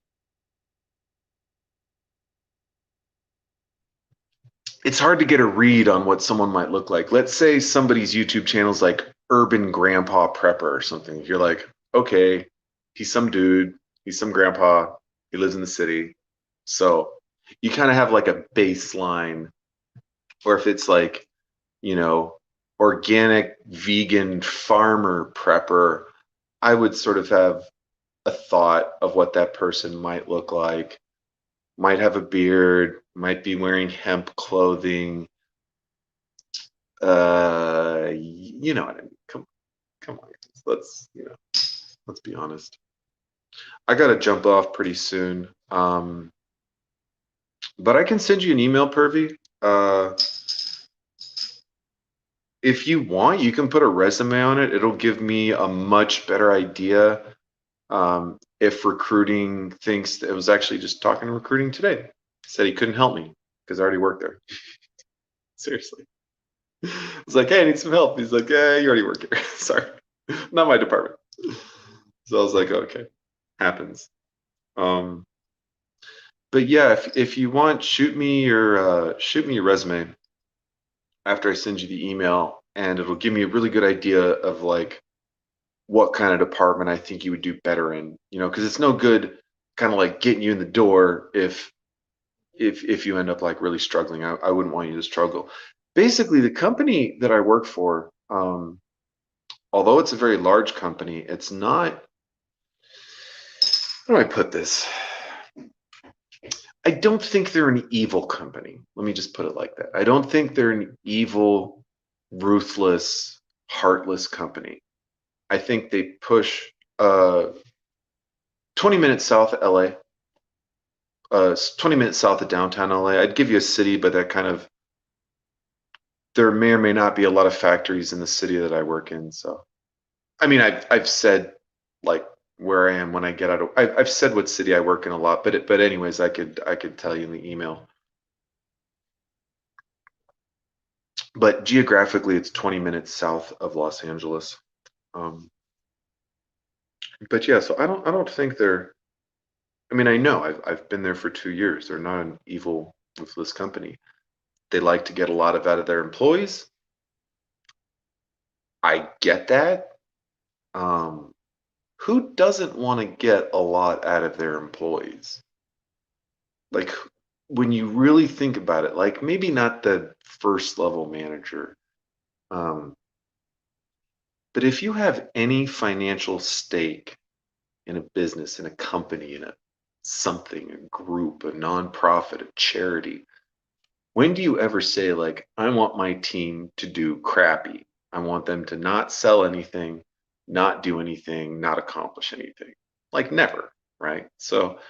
S2: It's hard to get a read on what someone might look like. Let's say somebody's YouTube channel is like urban grandpa prepper or something. You're like, okay, he's some dude, he's some grandpa, he lives in the city. So you kind of have like a baseline, or if it's like, you know, organic vegan farmer prepper, I would sort of have a thought of what that person might look like. Might have a beard, might be wearing hemp clothing. You know what I mean? Come on, guys. Let's be honest. I gotta jump off pretty soon. But I can send you an email, Pervy. If you want, you can put a resume on it. It'll give me a much better idea. If recruiting thinks that, it was actually just talking to recruiting today. Said he couldn't help me because I already work there. Seriously. I was like, hey, I need some help. He's like, yeah, you already work here. Sorry, not my department. So I was like, okay, happens. But yeah, if you want, shoot me your resume after I send you the email, and it'll give me a really good idea of like what kind of department I think you would do better in. You know, because it's no good kind of like getting you in the door if you end up like really struggling. I wouldn't want you to struggle. Basically, the company that I work for, although it's a very large company, it's not. How do I put this? I don't think they're an evil company. Let me just put it like that. I don't think they're an evil, ruthless, heartless company. I think they push 20 minutes south of LA, 20 minutes south of downtown LA. I'd give you a city, but that kind of, there may or may not be a lot of factories in the city that I work in. So, I mean, I've said like where I am when I get out of, I've said what city I work in a lot, but anyways, I could tell you in the email. But geographically, it's 20 minutes south of Los Angeles. Um, but yeah, so I don't think they're. I mean, I know I've been there for 2 years. They're not an evil, ruthless company. They like to get a lot out of their employees. I get that. Um, who doesn't want to get a lot out of their employees? Like when you really think about it, like maybe not the first level manager, um, but if you have any financial stake in a business, in a company, in a something, a group, a nonprofit, a charity, when do you ever say like, I want my team to do crappy? I want them to not sell anything, not do anything, not accomplish anything. Like never, right? So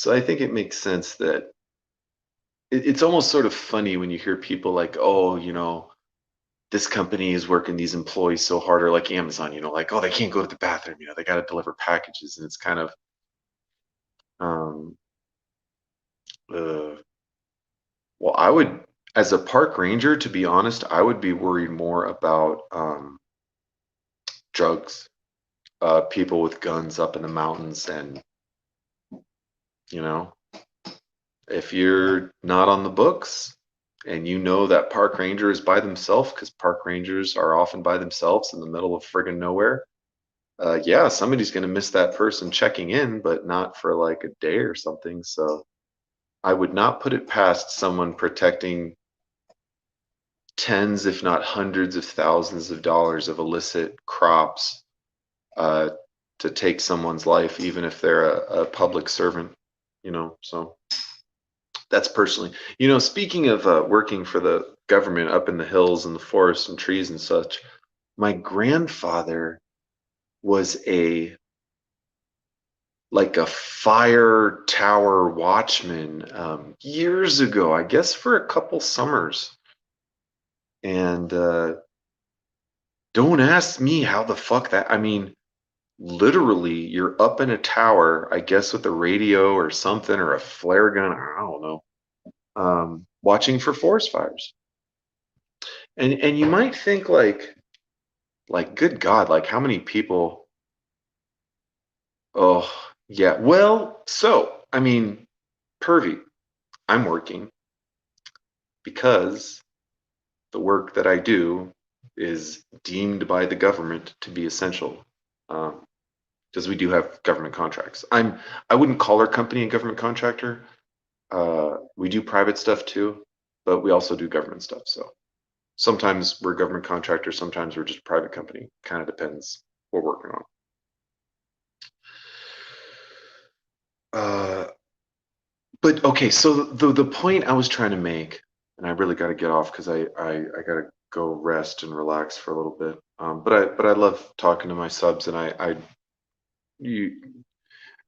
S2: I think it makes sense that it's almost sort of funny when you hear people like, oh, this company is working these employees so hard, or like Amazon, like, oh, they can't go to the bathroom, they got to deliver packages. And it's kind of, um, uh, well, I would, as a park ranger, to be honest, I would be worried more about drugs, people with guns up in the mountains. And, you know, if you're not on the books and that park ranger is by themselves, because park rangers are often by themselves in the middle of friggin' nowhere, yeah, somebody's going to miss that person checking in, but not for like a day or something. So I would not put it past someone protecting tens, if not hundreds of thousands of dollars of illicit crops uh, to take someone's life, even if they're a public servant, So that's personally, speaking of working for the government up in the hills and the forests and trees and such, my grandfather was like a fire tower watchman years ago, I guess for a couple summers. And don't ask me how the fuck that, I mean, literally, you're up in a tower, I guess with a radio or something or a flare gun, I don't know, watching for forest fires. And you might think like good God, like how many people? Oh yeah. Well, so I mean, Pervy, I'm working because the work that I do is deemed by the government to be essential, because we do have government contracts. I wouldn't call our company a government contractor. We do private stuff too, but we also do government stuff. So sometimes we're a government contractor, sometimes we're just a private company. Kind of depends what we're working on. But okay, so the point I was trying to make, and I really got to get off because I got to go rest and relax for a little bit. But I love talking to my subs, and you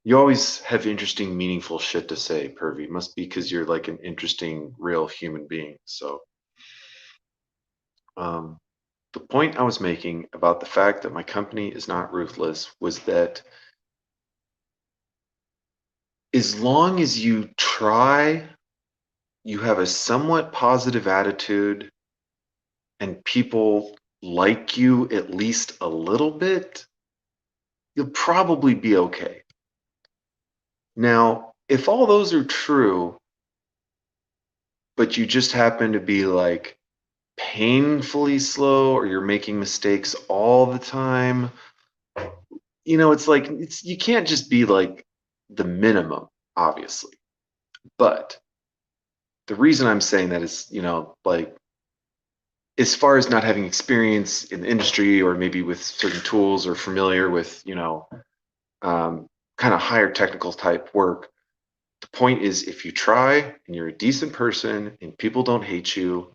S2: you always have interesting, meaningful shit to say, Pervy. Must be because you're like an interesting, real human being. So, um, the point I was making about the fact that my company is not ruthless was that as long as you try, you have a somewhat positive attitude, and people like you at least a little bit, you'll probably be okay. Now, if all those are true, but you just happen to be like painfully slow or you're making mistakes all the time, it's like you can't just be like the minimum, obviously. But the reason I'm saying that is, like as far as not having experience in the industry or maybe with certain tools or familiar with, kind of higher technical type work, the point is if you try and you're a decent person and people don't hate you,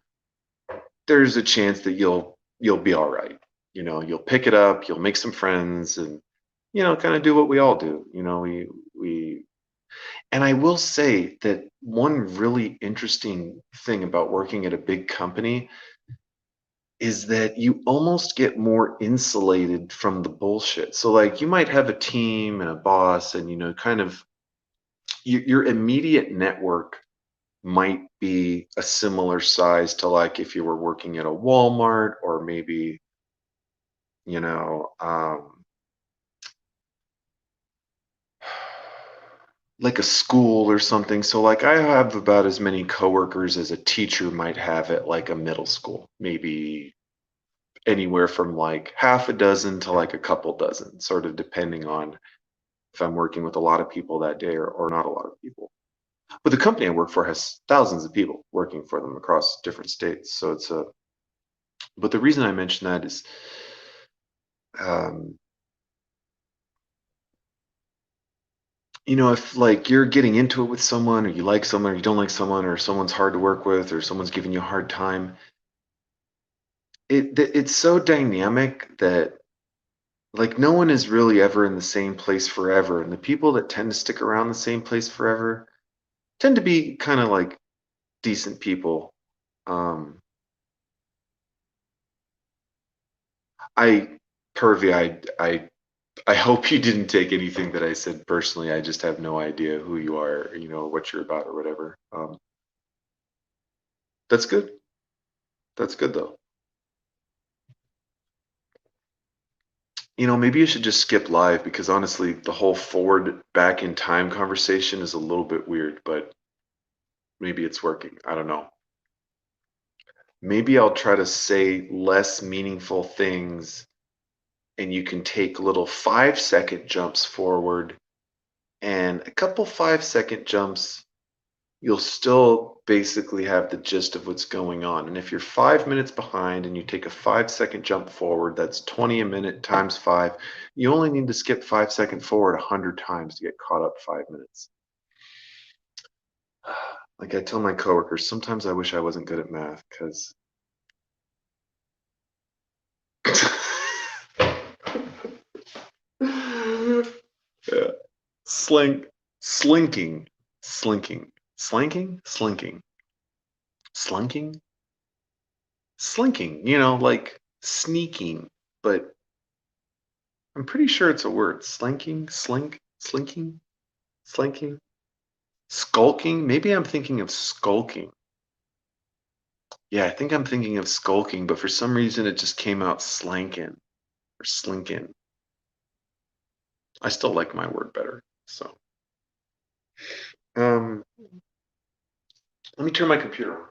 S2: there's a chance that you'll be all right. You'll pick it up, you'll make some friends, and kind of do what we all do. We and I will say that one really interesting thing about working at a big company is that you almost get more insulated from the bullshit. So like you might have a team and a boss and kind of your immediate network might be a similar size to like if you were working at a Walmart or maybe you know like a school or something. So like I have about as many coworkers as a teacher might have at like a middle school, maybe anywhere from like half a dozen to like a couple dozen, sort of depending on if I'm working with a lot of people that day or not a lot of people. But the company I work for has thousands of people working for them across different states. So it's a, but the reason I mention that is, um, if like you're getting into it with someone or you like someone or you don't like someone or someone's hard to work with or someone's giving you a hard time, it's so dynamic that like no one is really ever in the same place forever. And the people that tend to stick around the same place forever tend to be kind of like decent people. Um, I, Pervy, I hope you didn't take anything that I said personally. I just have no idea who you are, what you're about or whatever. That's good. That's good though. Maybe you should just skip live because honestly, the whole forward back in time conversation is a little bit weird, but maybe it's working. I don't know. Maybe I'll try to say less meaningful things and you can take little 5-second jumps forward and a couple 5-second jumps, you'll still basically have the gist of what's going on. And if you're 5 minutes behind and you take a 5-second jump forward, that's 20 a minute times 5. You only need to skip 5 seconds forward 100 times to get caught up 5 minutes. Like I tell my coworkers, sometimes I wish I wasn't good at math because yeah. Slinking, slinking, slanking, slinking, slunking, slinking, like sneaking, but I'm pretty sure it's a word. Slinking, slink, slinking, slinking, skulking. Maybe I'm thinking of skulking. Yeah, I think I'm thinking of skulking, but for some reason it just came out slankin' or slinkin'. I still like my word better. So, um, let me turn my computer on.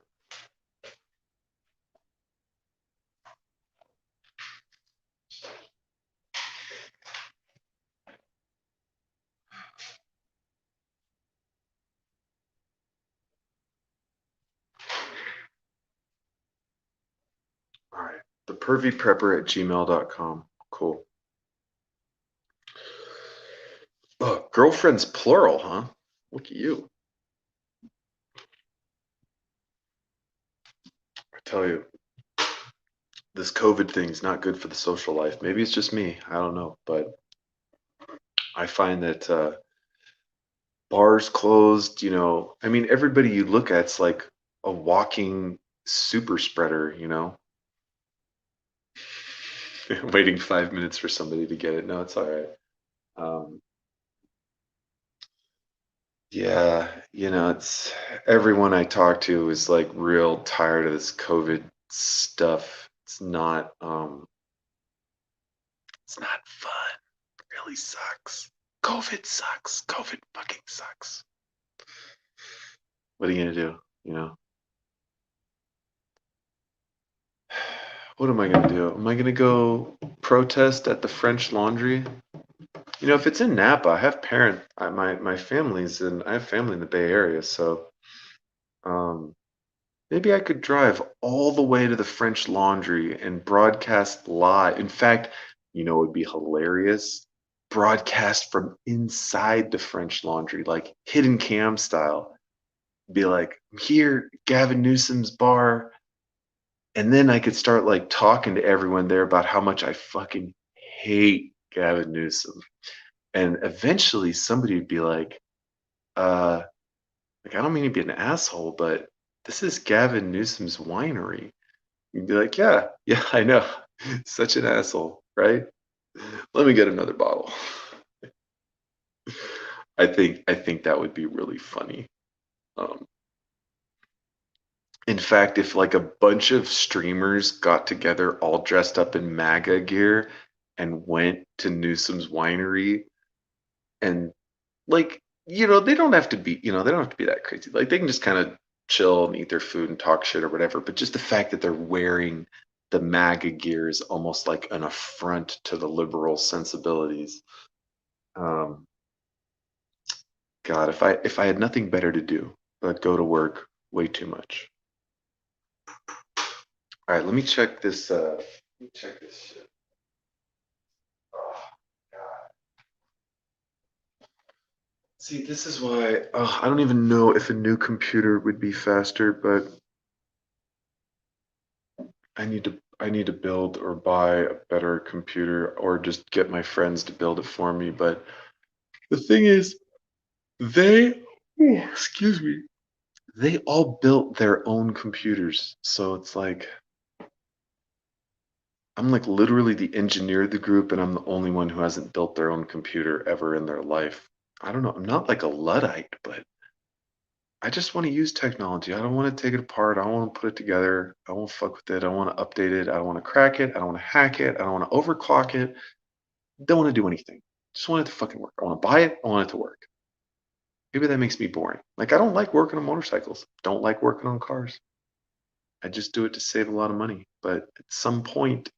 S2: pervyprepper@gmail.com. Cool. Oh, girlfriends plural, huh? Look at you. I tell you, this COVID thing's not good for the social life. Maybe it's just me. I don't know. But I find that bars closed, I mean, everybody you look at's like a walking super spreader, waiting 5 minutes for somebody to get it. No, it's all right. Yeah, it's everyone I talk to is like real tired of this COVID stuff. It's not fun. It really sucks. COVID sucks. COVID fucking sucks. What are you gonna do? What am I gonna do? Am I gonna go protest at the French Laundry? If it's in Napa, I have my family's in. I have family in the Bay Area, so maybe I could drive all the way to the French Laundry and broadcast live. In fact, it would be hilarious. Broadcast from inside the French Laundry, like hidden cam style. Be like, I'm here, Gavin Newsom's bar. And then I could start like talking to everyone there about how much I fucking hate Gavin Newsom. And eventually somebody would be like, I don't mean to be an asshole, but this is Gavin Newsom's winery. You'd be like, yeah, I know. Such an asshole, right? Let me get another bottle. I think that would be really funny. In fact, if like a bunch of streamers got together all dressed up in MAGA gear and went to Newsom's winery and like, they don't have to be, they don't have to be that crazy. Like they can just kind of chill and eat their food and talk shit or whatever. But just the fact that they're wearing the MAGA gear is almost like an affront to the liberal sensibilities. God, if I had nothing better to do, I'd go to work way too much. All right, let me check this. Let me check this shit. Oh, God. See, this is why I don't even know if a new computer would be faster, but I need to build or buy a better computer or just get my friends to build it for me. But the thing is, excuse me, they all built their own computers. So it's like I'm like literally the engineer of the group, and I'm the only one who hasn't built their own computer ever in their life. I don't know. I'm not like a Luddite, but I just want to use technology. I don't want to take it apart. I don't want to put it together. I won't fuck with it. I want to update it. I don't want to crack it. I don't want to hack it. I don't want to overclock it. Don't want to do anything. Just want it to fucking work. I want to buy it. I want it to work. Maybe that makes me boring. Like I don't like working on motorcycles. Don't like working on cars. I just do it to save a lot of money. But at some point,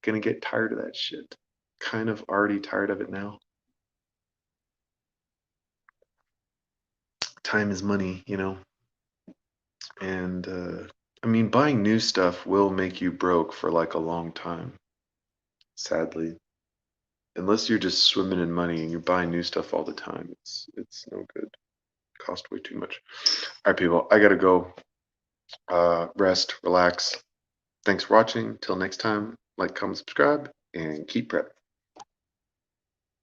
S2: gonna get tired of that shit. Kind of already tired of it now. Time is money, And I mean, buying new stuff will make you broke for like a long time. Sadly, unless you're just swimming in money and you're buying new stuff all the time, it's no good. Cost way too much. All right, people, I gotta go. Rest, relax. Thanks for watching. Till next time, like, comment, subscribe, and keep prepping.